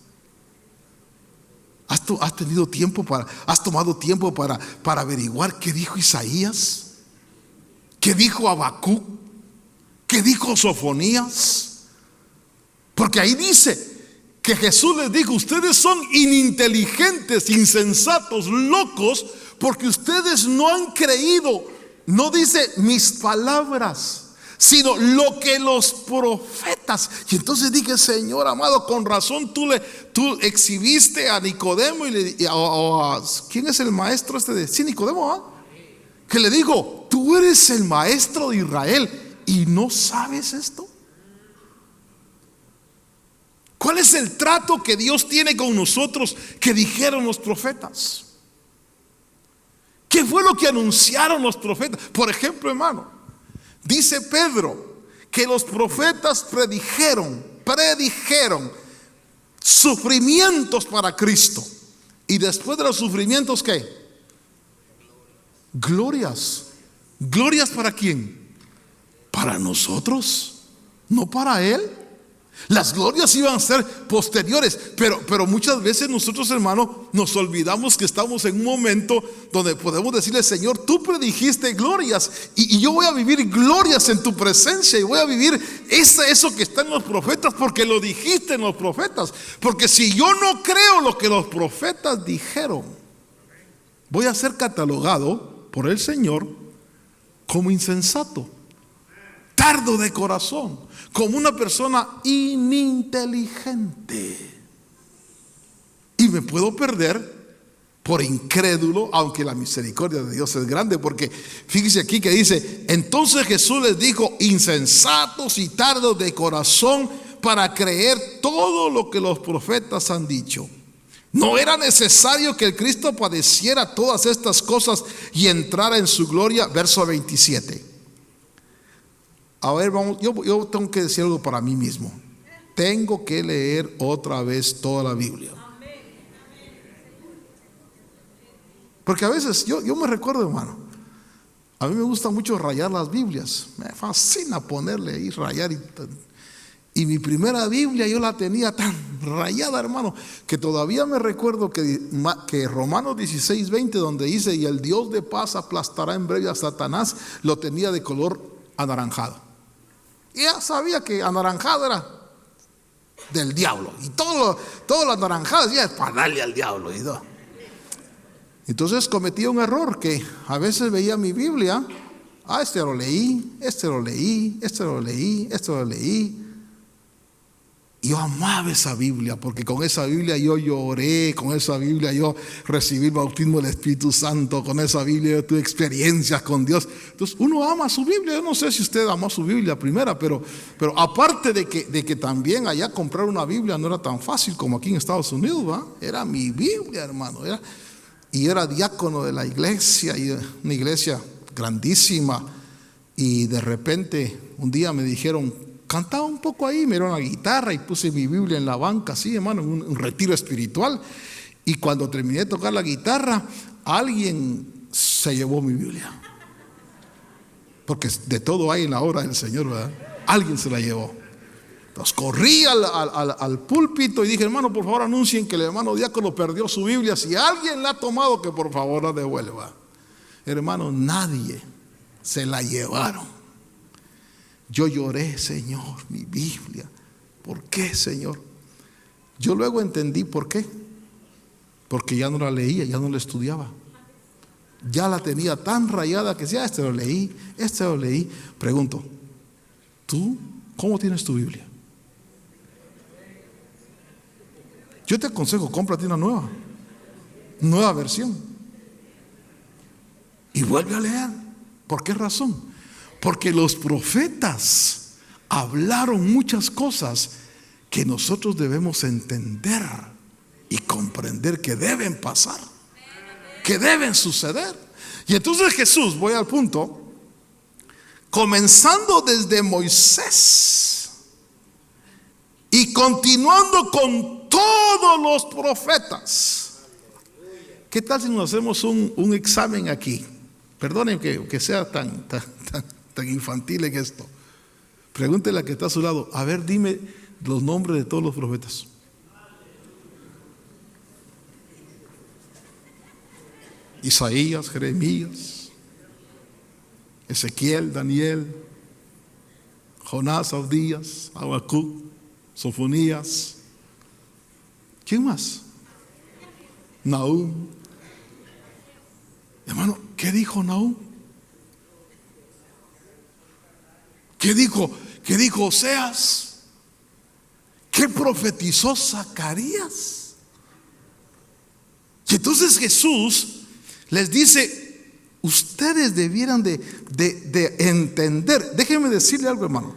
¿Has tenido tiempo has tomado tiempo para averiguar qué dijo Isaías? ¿Qué dijo Habacuc? ¿Qué dijo Sofonías? Porque ahí dice que Jesús les dijo, ustedes son ininteligentes, insensatos, locos, porque ustedes no han creído, no dice mis palabras, sino lo que los profetas. Y entonces dije, Señor amado, con razón tú exhibiste a Nicodemo ¿quién es el maestro sí, Nicodemo, ¿ah? Que le dijo, tú eres el maestro de Israel y no sabes esto. ¿Cuál es el trato que Dios tiene con nosotros que dijeron los profetas? ¿Qué fue lo que anunciaron los profetas? Por ejemplo, hermano, dice Pedro que los profetas predijeron sufrimientos para Cristo. Y después de los sufrimientos, ¿qué? Glorias. ¿Glorias para quién? Para nosotros, no para Él. Las glorias iban a ser posteriores, pero muchas veces nosotros, hermanos, nos olvidamos que estamos en un momento donde podemos decirle, Señor, tú predijiste glorias y yo voy a vivir glorias en tu presencia y voy a vivir eso que está en los profetas porque lo dijiste en los profetas. Porque si yo no creo lo que los profetas dijeron, voy a ser catalogado por el Señor como insensato, tardo de corazón, como una persona ininteligente. Y me puedo perder por incrédulo, aunque la misericordia de Dios es grande. Porque fíjese aquí que dice, entonces Jesús les dijo, insensatos y tardos de corazón para creer todo lo que los profetas han dicho. ¿No era necesario que el Cristo padeciera todas estas cosas y entrara en su gloria? Verso 27. A ver, vamos, yo tengo que decir algo para mí mismo. Tengo que leer otra vez toda la Biblia. Porque a veces yo me recuerdo, hermano, a mí me gusta mucho rayar las Biblias. Me fascina ponerle ahí, rayar. Y mi primera Biblia yo la tenía tan rayada, hermano, que todavía me recuerdo que Romanos 16:20, donde dice, y el Dios de paz aplastará en breve a Satanás, lo tenía de color anaranjado. Y ya sabía que anaranjado era del diablo. Y todo lo anaranjado ya es para darle al diablo. Entonces cometí un error que a veces veía mi Biblia, este lo leí, este lo leí, este lo leí, este lo leí. Y yo amaba esa Biblia, porque con esa Biblia yo lloré, con esa Biblia yo recibí el bautismo del Espíritu Santo, con esa Biblia yo tuve experiencias con Dios. Entonces uno ama su Biblia. Yo no sé si usted amó su Biblia primera, pero aparte de que también allá comprar una Biblia no era tan fácil como aquí en Estados Unidos, ¿va? Era mi Biblia, hermano. Y era diácono de la iglesia, y una iglesia grandísima. Y de repente un día me dijeron, cantaba un poco ahí, me dieron la guitarra y puse mi Biblia en la banca, así, hermano, en un retiro espiritual. Y cuando terminé de tocar la guitarra, alguien se llevó mi Biblia. Porque de todo hay en la obra del Señor, ¿verdad? Alguien se la llevó. Entonces corrí al púlpito y dije, hermano, por favor anuncien que el hermano diácono perdió su Biblia. Si alguien la ha tomado, que por favor la devuelva. Hermano, nadie se la llevaron. Yo lloré, Señor, mi Biblia. ¿Por qué, Señor? Yo luego entendí por qué. Porque ya no la leía, ya no la estudiaba. Ya la tenía tan rayada que decía, este lo leí, este lo leí. Pregunto, ¿tú cómo tienes tu Biblia? Yo te aconsejo, cómprate una nueva versión. Y vuelve a leer. ¿Por qué razón? Porque los profetas hablaron muchas cosas que nosotros debemos entender y comprender que deben pasar, que deben suceder. Y entonces Jesús, voy al punto, comenzando desde Moisés y continuando con todos los profetas. ¿Qué tal si nos hacemos un examen aquí? Perdonen que sea tan infantil en esto. Pregúntele a que está a su lado, a ver, dime los nombres de todos los profetas. Isaías, Jeremías, Ezequiel, Daniel, Jonás, Abdías, Habacuc, Sofonías. ¿Quién más? Nahum. Hermano, ¿qué dijo Nahum? ¿Qué dijo Oseas? ¿Qué profetizó Zacarías? Y entonces Jesús les dice, ustedes debieran de entender. Déjenme decirle algo, hermano.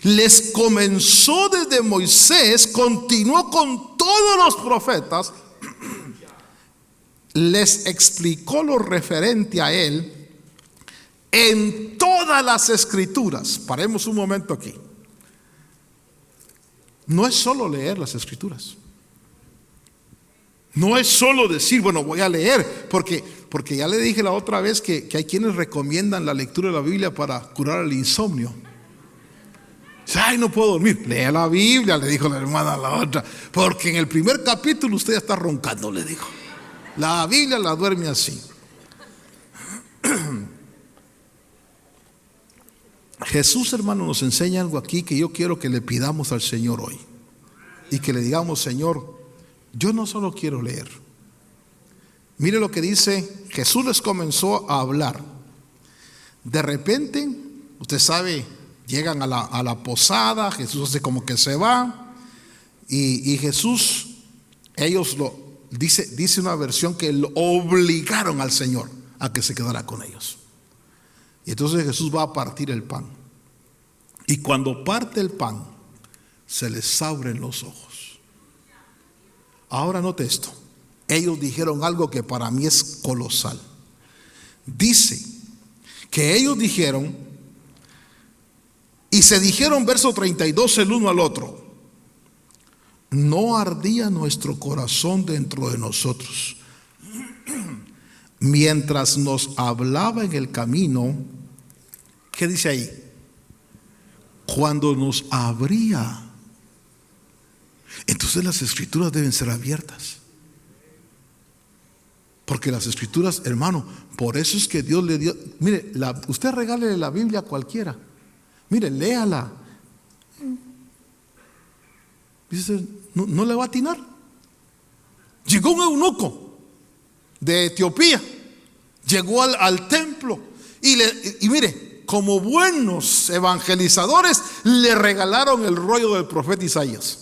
Les comenzó desde Moisés, continuó con todos los profetas, les explicó lo referente a él en todas las escrituras. Paremos un momento aquí. No es solo leer las escrituras. No es solo decir, bueno, voy a leer, porque ya le dije la otra vez que hay quienes recomiendan la lectura de la Biblia para curar el insomnio. Ay, no puedo dormir. Lea la Biblia, le dijo la hermana a la otra, porque en el primer capítulo usted ya está roncando, le dijo. La Biblia la duerme así. Jesús, hermano, nos enseña algo aquí que yo quiero que le pidamos al Señor hoy. Y que le digamos, Señor, yo no solo quiero leer. Mire lo que dice, Jesús les comenzó a hablar. De repente, usted sabe, llegan a la posada, Jesús hace como que se va. Y Jesús, ellos dice una versión que lo obligaron al Señor a que se quedara con ellos. Y entonces Jesús va a partir el pan. Y cuando parte el pan, se les abren los ojos. Ahora note esto. Ellos dijeron algo que para mí es colosal. Dice que ellos dijeron, y se dijeron, verso 32, el uno al otro: no ardía nuestro corazón dentro de nosotros mientras nos hablaba en el camino. ¿Qué dice ahí? Cuando nos abría. Entonces las escrituras deben ser abiertas, porque las escrituras, hermano, por eso es que Dios le dio. Mire, usted regálele la Biblia a cualquiera. Mire, léala. Dice, no le va a atinar. Llegó un eunuco. de Etiopía. Llegó al templo y mire, como buenos evangelizadores, le regalaron el rollo del profeta Isaías.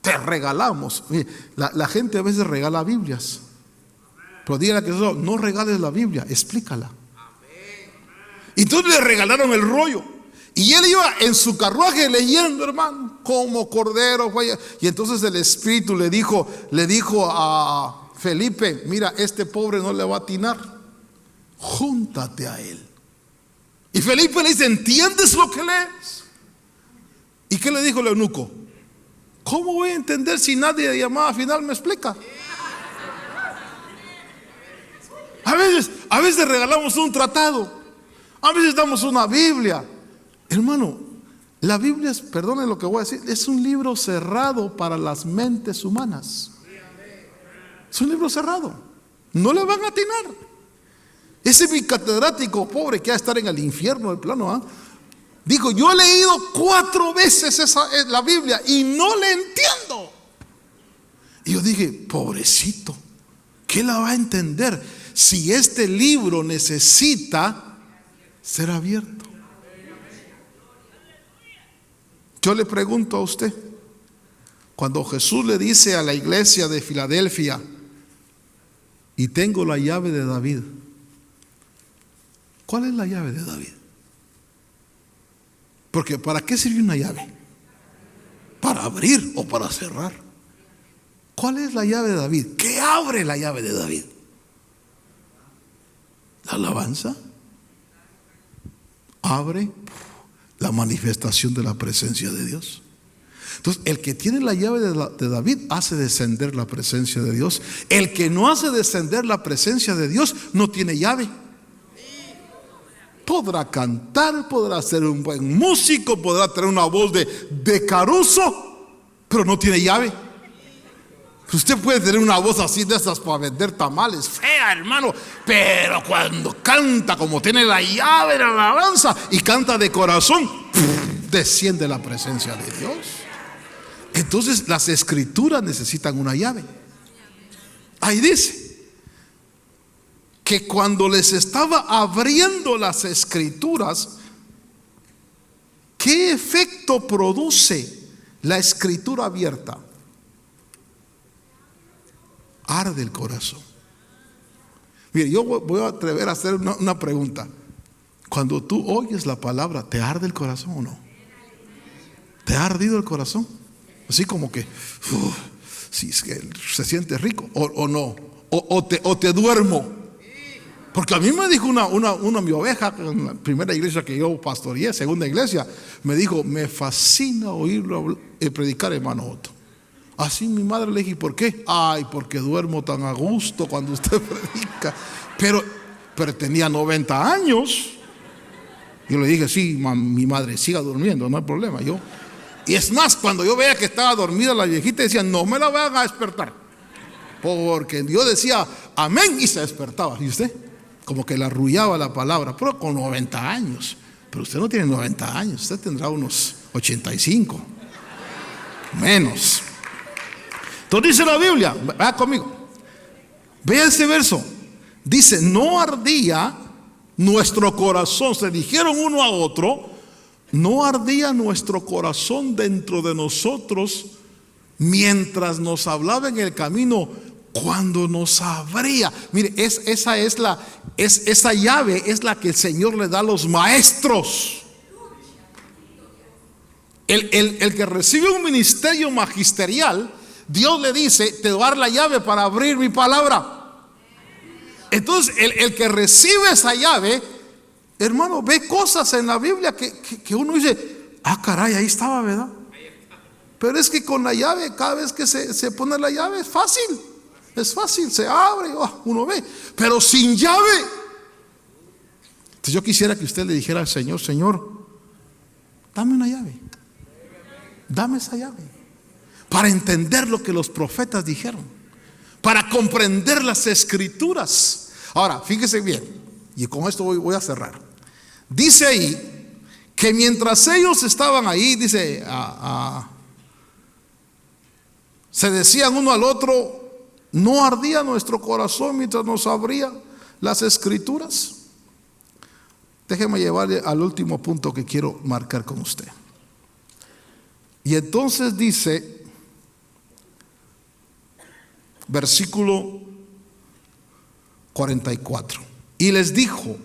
Te regalamos. Mire, la gente a veces regala Biblias, pero dígale que no regales la Biblia, explícala. Y entonces le regalaron el rollo. Y él iba en su carruaje leyendo, hermano, como cordero. Y entonces el Espíritu le dijo a Felipe: mira, este pobre no le va a atinar, júntate a él. Y Felipe le dice: ¿entiendes lo que lees? ¿Y qué le dijo el eunuco? ¿Cómo voy a entender si nadie de llamada final me explica? A veces regalamos un tratado, a veces damos una Biblia. Hermano, la Biblia es, perdone lo que voy a decir, es un libro cerrado para las mentes humanas. Es un libro cerrado, no le van a atinar. Ese mi catedrático pobre que va a estar en el infierno del plano, dijo: yo he leído 4 veces la Biblia y no le entiendo. Y yo dije: pobrecito, ¿qué la va a entender si este libro necesita ser abierto? Yo le pregunto a usted, cuando Jesús le dice a la iglesia de Filadelfia: y tengo la llave de David, ¿cuál es la llave de David? Porque ¿para qué sirve una llave? ¿Para abrir o para cerrar? ¿Cuál es la llave de David? ¿Qué abre la llave de David? ¿La alabanza? Abre la manifestación de la presencia de Dios. Entonces, el que tiene la llave de David hace descender la presencia de Dios. El que no hace descender la presencia de Dios no tiene llave. Podrá cantar, podrá ser un buen músico, podrá tener una voz de Caruso, pero no tiene llave. Usted puede tener una voz así de esas para vender tamales, fea, hermano, pero cuando canta como tiene la llave de la alabanza y canta de corazón, desciende la presencia de Dios. Entonces las escrituras necesitan una llave. Ahí dice que cuando les estaba abriendo las escrituras, ¿qué efecto produce la escritura abierta? Arde el corazón. Mire, yo voy a atrever a hacer una pregunta. Cuando tú oyes la palabra, ¿te arde el corazón o no? ¿Te ha ardido el corazón? Así como que sí, es que se siente rico o no, o te duermo. Porque a mí me dijo una mi oveja en la primera iglesia que yo pastoreé, segunda iglesia, me dijo: me fascina oírlo predicar, hermano Otto. Así mi madre le dije: ¿por qué? Ay, porque duermo tan a gusto cuando usted predica. Pero tenía 90 años. Yo le dije: sí, mi madre, siga durmiendo, no hay problema. Y es más, cuando yo veía que estaba dormida la viejita, decía: no me la vayan a despertar. Porque Dios decía amén y se despertaba. ¿Y usted? Como que le arrullaba la palabra, pero con 90 años. Pero usted no tiene 90 años, usted tendrá unos 85. Menos. Entonces dice la Biblia, vaya conmigo, vea ese verso, dice: no ardía nuestro corazón, se dijeron uno a otro, no ardía nuestro corazón dentro de nosotros mientras nos hablaba en el camino, cuando nos abría. Mire, esa llave es la que el Señor le da a los maestros. El que recibe un ministerio magisterial, Dios le dice: te voy a dar la llave para abrir mi palabra. Entonces el que recibe esa llave, hermano, ve cosas en la Biblia que uno dice: ah, caray, ahí estaba, ¿verdad? Pero es que con la llave, cada vez que se pone la llave, es fácil, se abre, uno ve. Pero sin llave. Entonces yo quisiera que usted le dijera al Señor: Señor, dame una llave, dame esa llave, para entender lo que los profetas dijeron, para comprender las escrituras. Ahora, fíjese bien, y con esto voy a cerrar. Dice ahí que mientras ellos estaban ahí, dice, se decían uno al otro: ¿No ardía nuestro corazón mientras nos abría las Escrituras? Déjeme llevarle al último punto que quiero marcar con usted. Y entonces dice, versículo 44, y les dijo,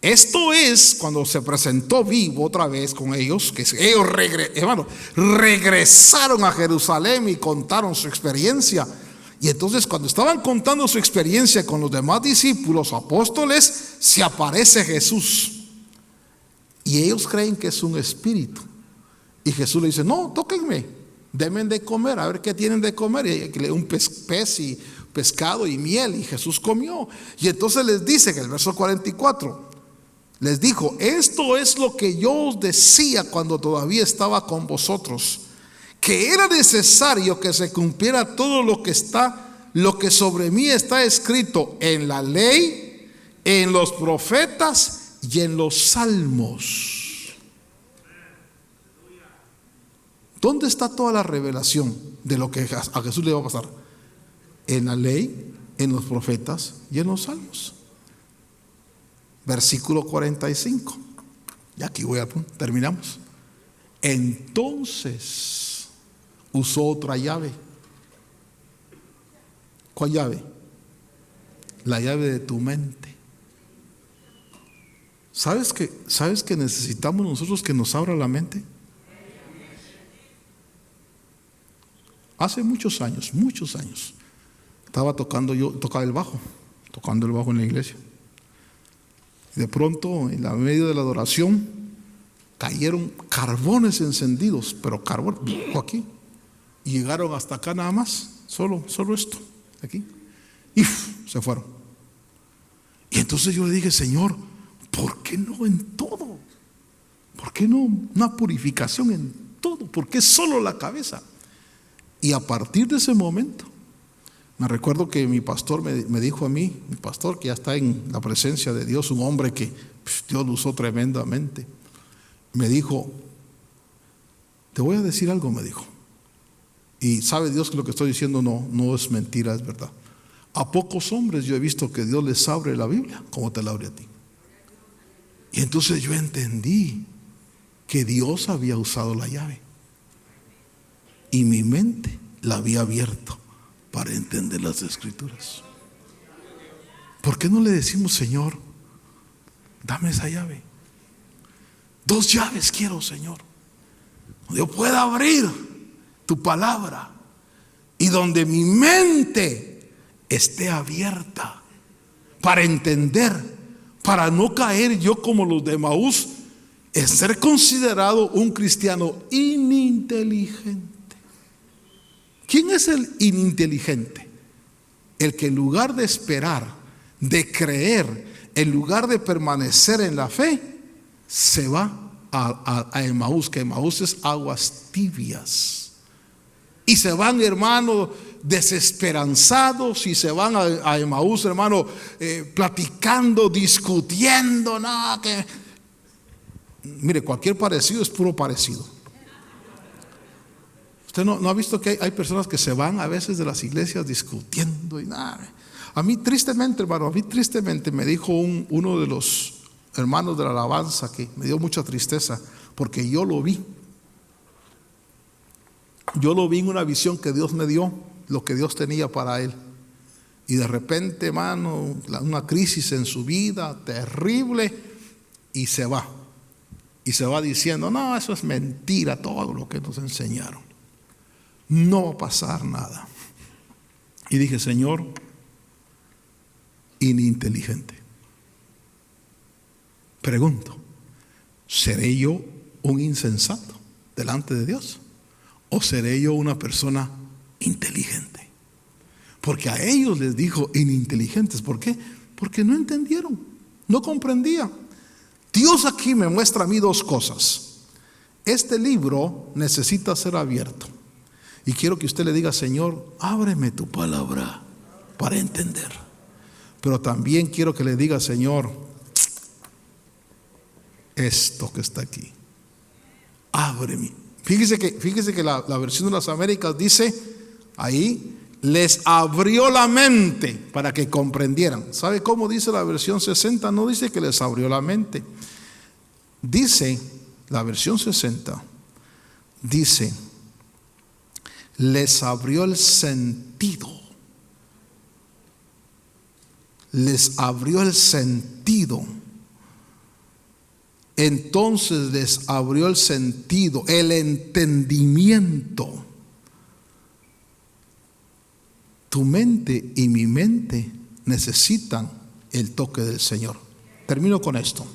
esto es cuando se presentó vivo otra vez con ellos, que ellos regresaron a Jerusalén y contaron su experiencia. Y entonces cuando estaban contando su experiencia con los demás discípulos, apóstoles, se aparece Jesús. Y ellos creen que es un espíritu. Y Jesús le dice, no, tóquenme, denme de comer, a ver qué tienen de comer. Y le dio un pez y pescado y miel, y Jesús comió. Y entonces les dice, en el verso 44, les dijo, esto es lo que yo os decía cuando todavía estaba con vosotros, que era necesario que se cumpliera todo lo que sobre mí está escrito en la ley, en los profetas y en los salmos. ¿Dónde está toda la revelación de lo que a Jesús le va a pasar? En la ley, en los profetas y en los salmos. Versículo 45. Y aquí terminamos. Entonces usó otra llave. ¿Cuál llave? La llave de tu mente. ¿Sabes que necesitamos nosotros que nos abra la mente? Hace muchos años, estaba tocando el bajo en la iglesia. Y de pronto, en medio de la adoración, cayeron carbones encendidos, pero carbón aquí. Y llegaron hasta acá nada más, solo esto, aquí. Y se fueron. Y entonces yo le dije, Señor, ¿por qué no en todo? ¿Por qué no una purificación en todo? ¿Por qué solo la cabeza? Y a partir de ese momento, me recuerdo que mi pastor me dijo a mí, mi pastor que ya está en la presencia de Dios, un hombre que Dios lo usó tremendamente, me dijo, te voy a decir algo, me dijo, y sabe Dios que lo que estoy diciendo no es mentira, es verdad. A pocos hombres yo he visto que Dios les abre la Biblia como te la abre a ti. Y entonces yo entendí que Dios había usado la llave y mi mente la había abierto para entender las Escrituras. ¿Por qué no le decimos, Señor, dame esa llave? 2 llaves quiero, Señor, donde yo pueda abrir tu palabra y donde mi mente esté abierta para entender, para no caer yo como los de Emaús en ser considerado un cristiano ininteligente. ¿Quién es el ininteligente? El que en lugar de esperar, de creer, en lugar de permanecer en la fe, se va a Emaús, que Emaús es aguas tibias. Y se van, hermano, desesperanzados, y se van a Emaús, hermano, platicando, discutiendo, mire, cualquier parecido es puro parecido. ¿Usted no ha visto que hay personas que se van a veces de las iglesias discutiendo y nada? A mí tristemente, hermano, me dijo uno de los hermanos de la alabanza, que me dio mucha tristeza, porque yo lo vi en una visión que Dios me dio, lo que Dios tenía para él. Y de repente, hermano, una crisis en su vida terrible, y se va diciendo, no, eso es mentira, todo lo que nos enseñaron. No va a pasar nada. Y dije, Señor, ininteligente. Pregunto, ¿seré yo un insensato delante de Dios? ¿O seré yo una persona inteligente? Porque a ellos les dijo ininteligentes. ¿Por qué? Porque no entendieron, no comprendían. Dios aquí me muestra a mí 2 cosas. Este libro necesita ser abierto. Y quiero que usted le diga, Señor, ábreme tu palabra para entender. Pero también quiero que le diga, Señor, esto que está aquí, ábreme. Fíjese que la versión de las Américas dice ahí les abrió la mente para que comprendieran. ¿Sabe cómo dice la versión 60? No dice que les abrió la mente. Dice, la versión 60, dice, les abrió el sentido. Les abrió el sentido. Entonces les abrió el sentido, el entendimiento. Tu mente y mi mente necesitan el toque del Señor. Termino con esto.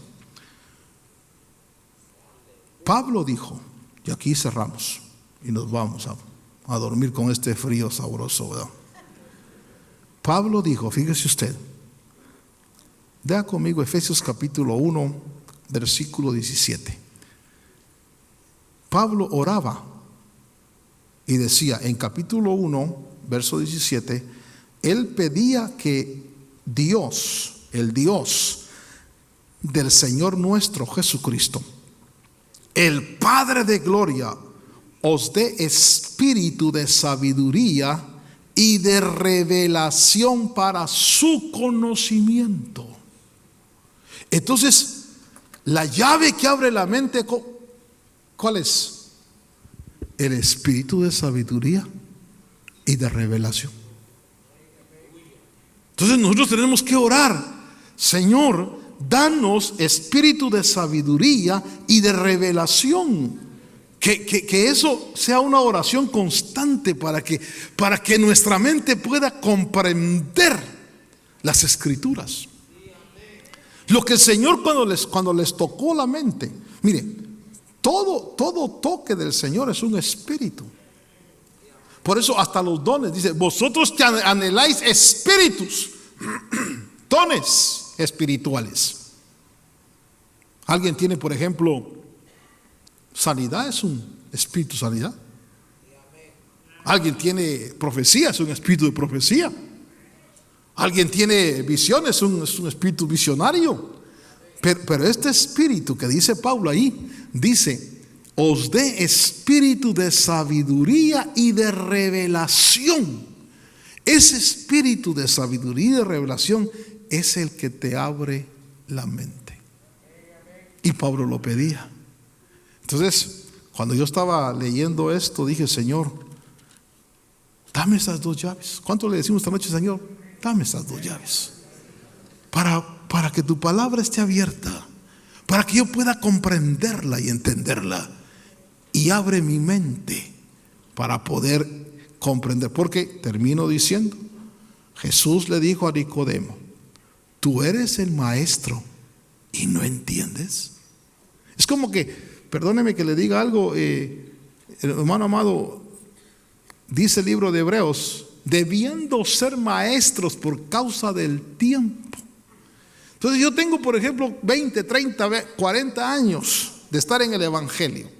Pablo dijo, y aquí cerramos y nos vamos a dormir con este frío sabroso, ¿verdad? Pablo dijo, fíjese usted, vea conmigo Efesios capítulo 1, versículo 17. Pablo oraba y decía en capítulo 1, verso 17, él pedía que Dios, el Dios del Señor nuestro Jesucristo, el Padre de gloria, os dé espíritu de sabiduría y de revelación para su conocimiento. Entonces, la llave que abre la mente, ¿cuál es? El espíritu de sabiduría y de revelación. Entonces nosotros tenemos que orar, Señor, danos espíritu de sabiduría y de revelación. Que eso sea una oración constante para que nuestra mente pueda comprender las escrituras. Lo que el Señor cuando les tocó la mente, mire, todo toque del Señor es un espíritu. Por eso hasta los dones, dice, vosotros que anheláis espíritus, dones espirituales. Alguien tiene, por ejemplo, sanidad, es un espíritu de sanidad. Alguien tiene profecía, es un espíritu de profecía. Alguien tiene visiones, es un espíritu visionario. Pero este espíritu que dice Pablo ahí, dice, os dé espíritu de sabiduría y de revelación. Ese espíritu de sabiduría y de revelación es el que te abre la mente. Y Pablo lo pedía. Entonces, cuando yo estaba leyendo esto, dije, Señor, dame esas dos llaves. ¿Cuánto le decimos esta noche, Señor? Dame esas dos llaves. Para que tu palabra esté abierta. Para que yo pueda comprenderla y entenderla. Y abre mi mente para poder comprender. Porque termino diciendo, Jesús le dijo a Nicodemo, tú eres el maestro y no entiendes. Es como que, perdóneme que le diga algo, hermano amado, dice el libro de Hebreos, debiendo ser maestros por causa del tiempo. Entonces yo tengo, por ejemplo, 20, 30, 40 años de estar en el Evangelio.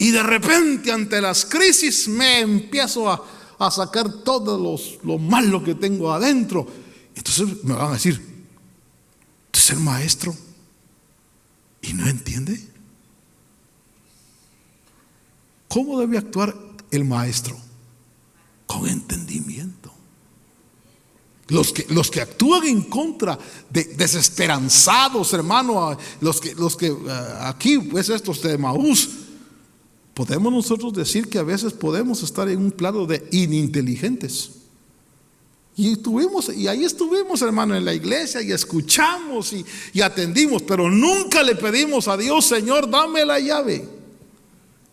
Y de repente ante las crisis me empiezo a sacar todo lo malo que tengo adentro. Entonces me van a decir, ¿tú eres el maestro y no entiende? ¿Cómo debe actuar el maestro? Con entendimiento. Los que actúan en contra, desesperanzados, hermano, los que aquí, pues estos de Maús, podemos nosotros decir que a veces podemos estar en un plano de ininteligentes. Y ahí estuvimos, hermano, en la iglesia y escuchamos y atendimos, pero nunca le pedimos a Dios, Señor, dame la llave.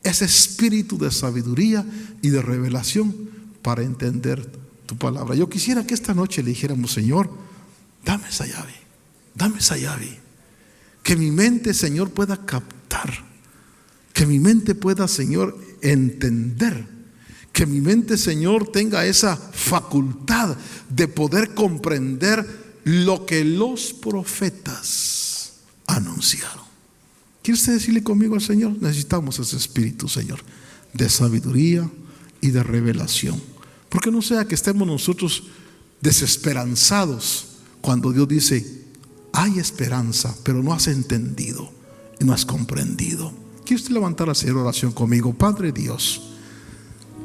Ese espíritu de sabiduría y de revelación para entender tu palabra. Yo quisiera que esta noche le dijéramos, Señor, dame esa llave, dame esa llave. Que mi mente, Señor, pueda captar. Que mi mente pueda, Señor, entender. Que mi mente, Señor, tenga esa facultad de poder comprender lo que los profetas anunciaron. ¿Quiere usted decirle conmigo al Señor? Necesitamos ese espíritu, Señor, de sabiduría y de revelación. Porque no sea que estemos nosotros desesperanzados cuando Dios dice, hay esperanza, pero no has entendido y no has comprendido. ¿Quiere usted levantar a hacer oración conmigo? Padre Dios,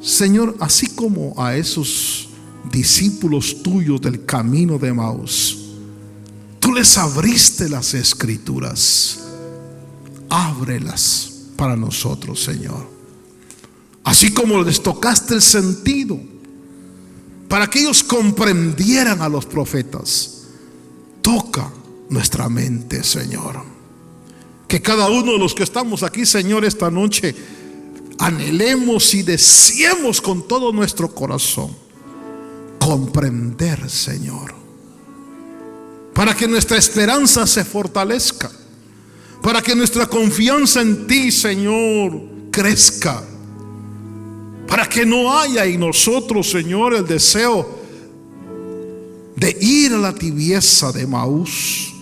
Señor, así como a esos discípulos tuyos del camino de Emaús, tú les abriste las escrituras, ábrelas para nosotros, Señor. Así como les tocaste el sentido para que ellos comprendieran a los profetas, toca nuestra mente, Señor. Que cada uno de los que estamos aquí, Señor, esta noche anhelemos y deseemos con todo nuestro corazón comprender, Señor, para que nuestra esperanza se fortalezca, para que nuestra confianza en ti, Señor, crezca, para que no haya en nosotros, Señor, el deseo de ir a la tibieza de Emaús,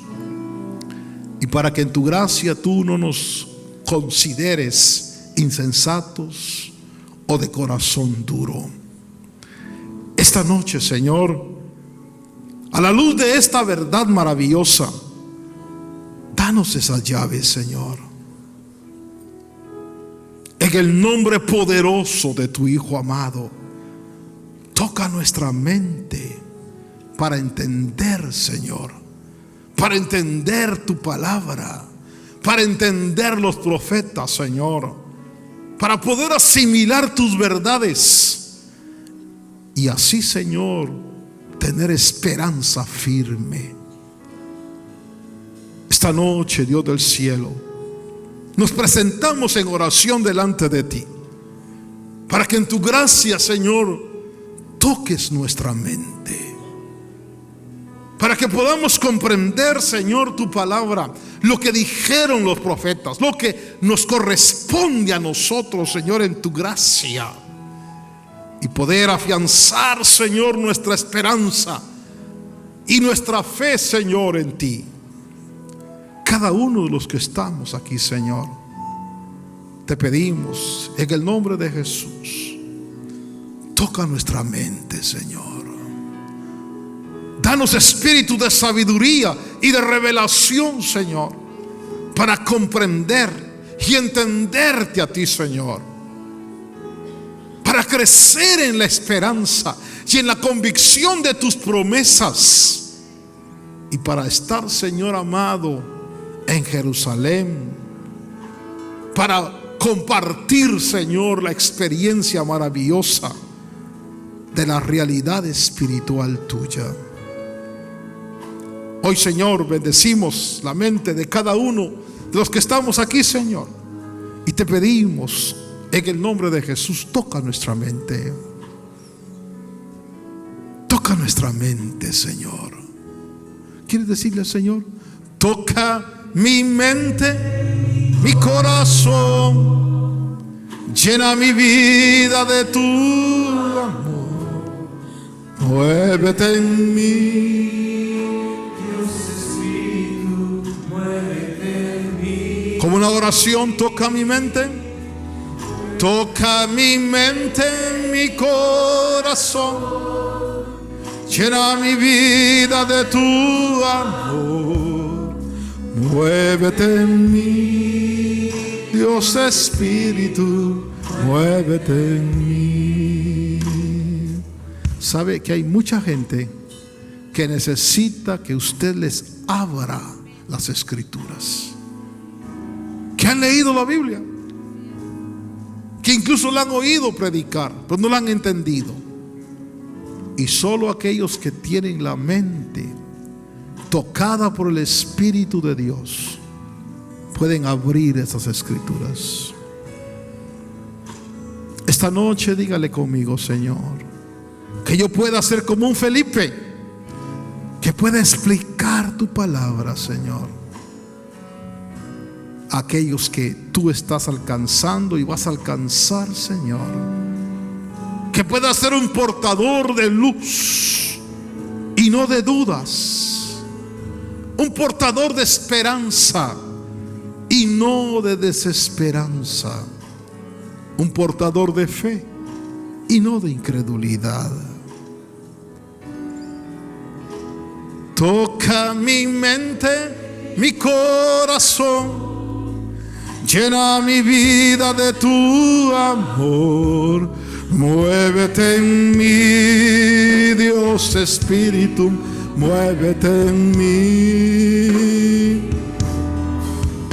y para que en tu gracia tú no nos consideres insensatos o de corazón duro. Esta noche, Señor, a la luz de esta verdad maravillosa, danos esas llaves, Señor, en el nombre poderoso de tu Hijo amado. Toca nuestra mente para entender, Señor, para entender tu palabra, para entender los profetas, Señor, para poder asimilar tus verdades y así, Señor, tener esperanza firme. Esta noche, Dios del cielo, nos presentamos en oración delante de ti, para que en tu gracia, Señor, toques nuestra mente, para que podamos comprender, Señor, tu palabra, lo que dijeron los profetas, lo que nos corresponde a nosotros, Señor, en tu gracia, y poder afianzar, Señor, nuestra esperanza y nuestra fe, Señor, en ti. Cada uno de los que estamos aquí, Señor, te pedimos en el nombre de Jesús, toca nuestra mente, Señor. Danos espíritu de sabiduría y de revelación, Señor, para comprender y entenderte a ti, Señor, para crecer en la esperanza y en la convicción de tus promesas, y para estar, Señor amado, en Jerusalén, para compartir, Señor, la experiencia maravillosa de la realidad espiritual tuya. Hoy, Señor, bendecimos la mente de cada uno de los que estamos aquí, Señor, y te pedimos en el nombre de Jesús, toca nuestra mente. Toca nuestra mente, Señor. ¿Quieres decirle al Señor? Toca mi mente, mi corazón, llena mi vida de tu amor, muévete en mí, Dios Espíritu, muévete en mí. Como una oración, toca mi mente, toca mi mente, mi corazón, llena mi vida de tu amor, muévete en mí, Dios Espíritu, muévete en mí. Sabe que hay mucha gente que necesita que usted les abra las escrituras, que han leído la Biblia, que incluso la han oído predicar, pero no la han entendido. Y solo aquellos que tienen la mente tocada por el Espíritu de Dios pueden abrir esas escrituras. Esta noche dígale conmigo: Señor, que yo pueda ser como un Felipe, que pueda explicar tu palabra, Señor, a aquellos que tú estás alcanzando y vas a alcanzar, Señor. Que pueda ser un portador de luz y no de dudas, un portador de esperanza y no de desesperanza, un portador de fe y no de incredulidad. Toca mi mente, mi corazón, llena mi vida de tu amor, Muévete en mí, Dios Espíritu, muévete en mí.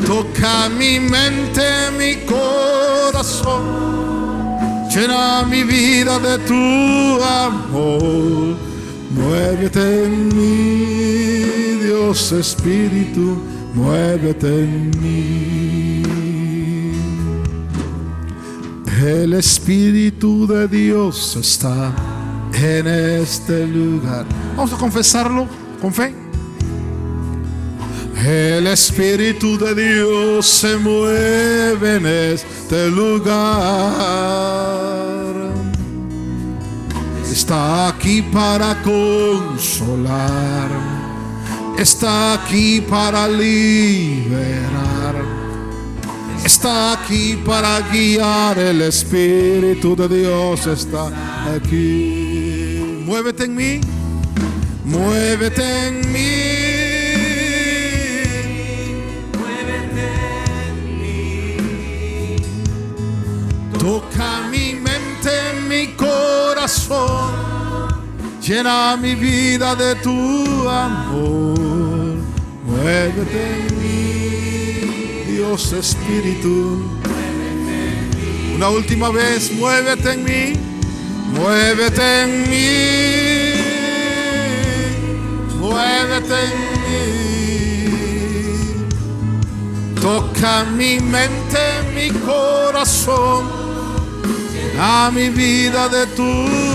Toca mi mente, mi corazón, llena mi vida de tu amor. Muévete en mí, Dios Espíritu, muévete en mí. El Espíritu de Dios está en este lugar. Vamos a confesarlo con fe. El Espíritu de Dios se mueve en este lugar. Está aquí para consolar. Está aquí para liberar. Está aquí para guiar. El Espíritu de Dios está aquí. Muévete en mí. Muévete en mí. Muévete en mí. Toca mi mente, mi corazón. Llena mi vida de tu amor. Muévete en mí, Dios Espíritu. Una última vez, muévete en mí. Muévete en mí. Muévete en mí. Toca mi mente, mi corazón. Llena mi vida de tu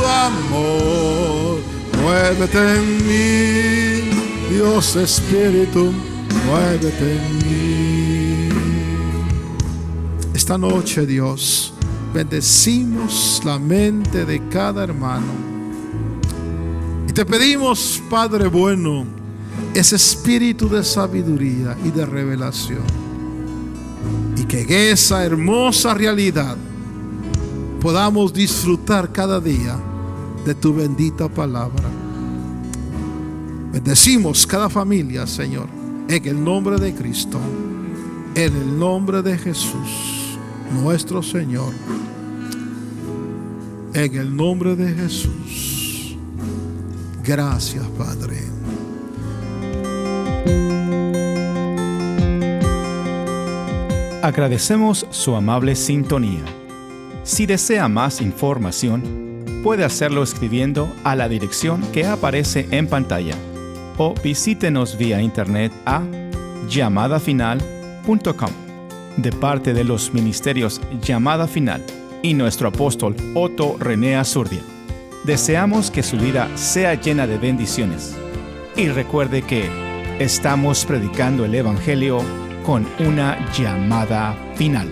amor. Muévete en mí, Dios Espíritu, muévete en mí. Esta noche, Dios, bendecimos la mente de cada hermano. Y te pedimos, Padre bueno, ese espíritu de sabiduría y de revelación. Y que en esa hermosa realidad podamos disfrutar cada día de tu bendita palabra. Bendecimos cada familia, Señor, en el nombre de Cristo, en el nombre de Jesús, nuestro Señor, en el nombre de Jesús. Gracias, Padre. Agradecemos su amable sintonía. Si desea más información, puede hacerlo escribiendo a la dirección que aparece en pantalla o visítenos vía internet a llamadafinal.com. De parte de los ministerios Llamada Final y nuestro apóstol Otto René Azurdia, deseamos que su vida sea llena de bendiciones. Y recuerde que estamos predicando el Evangelio con una llamada final.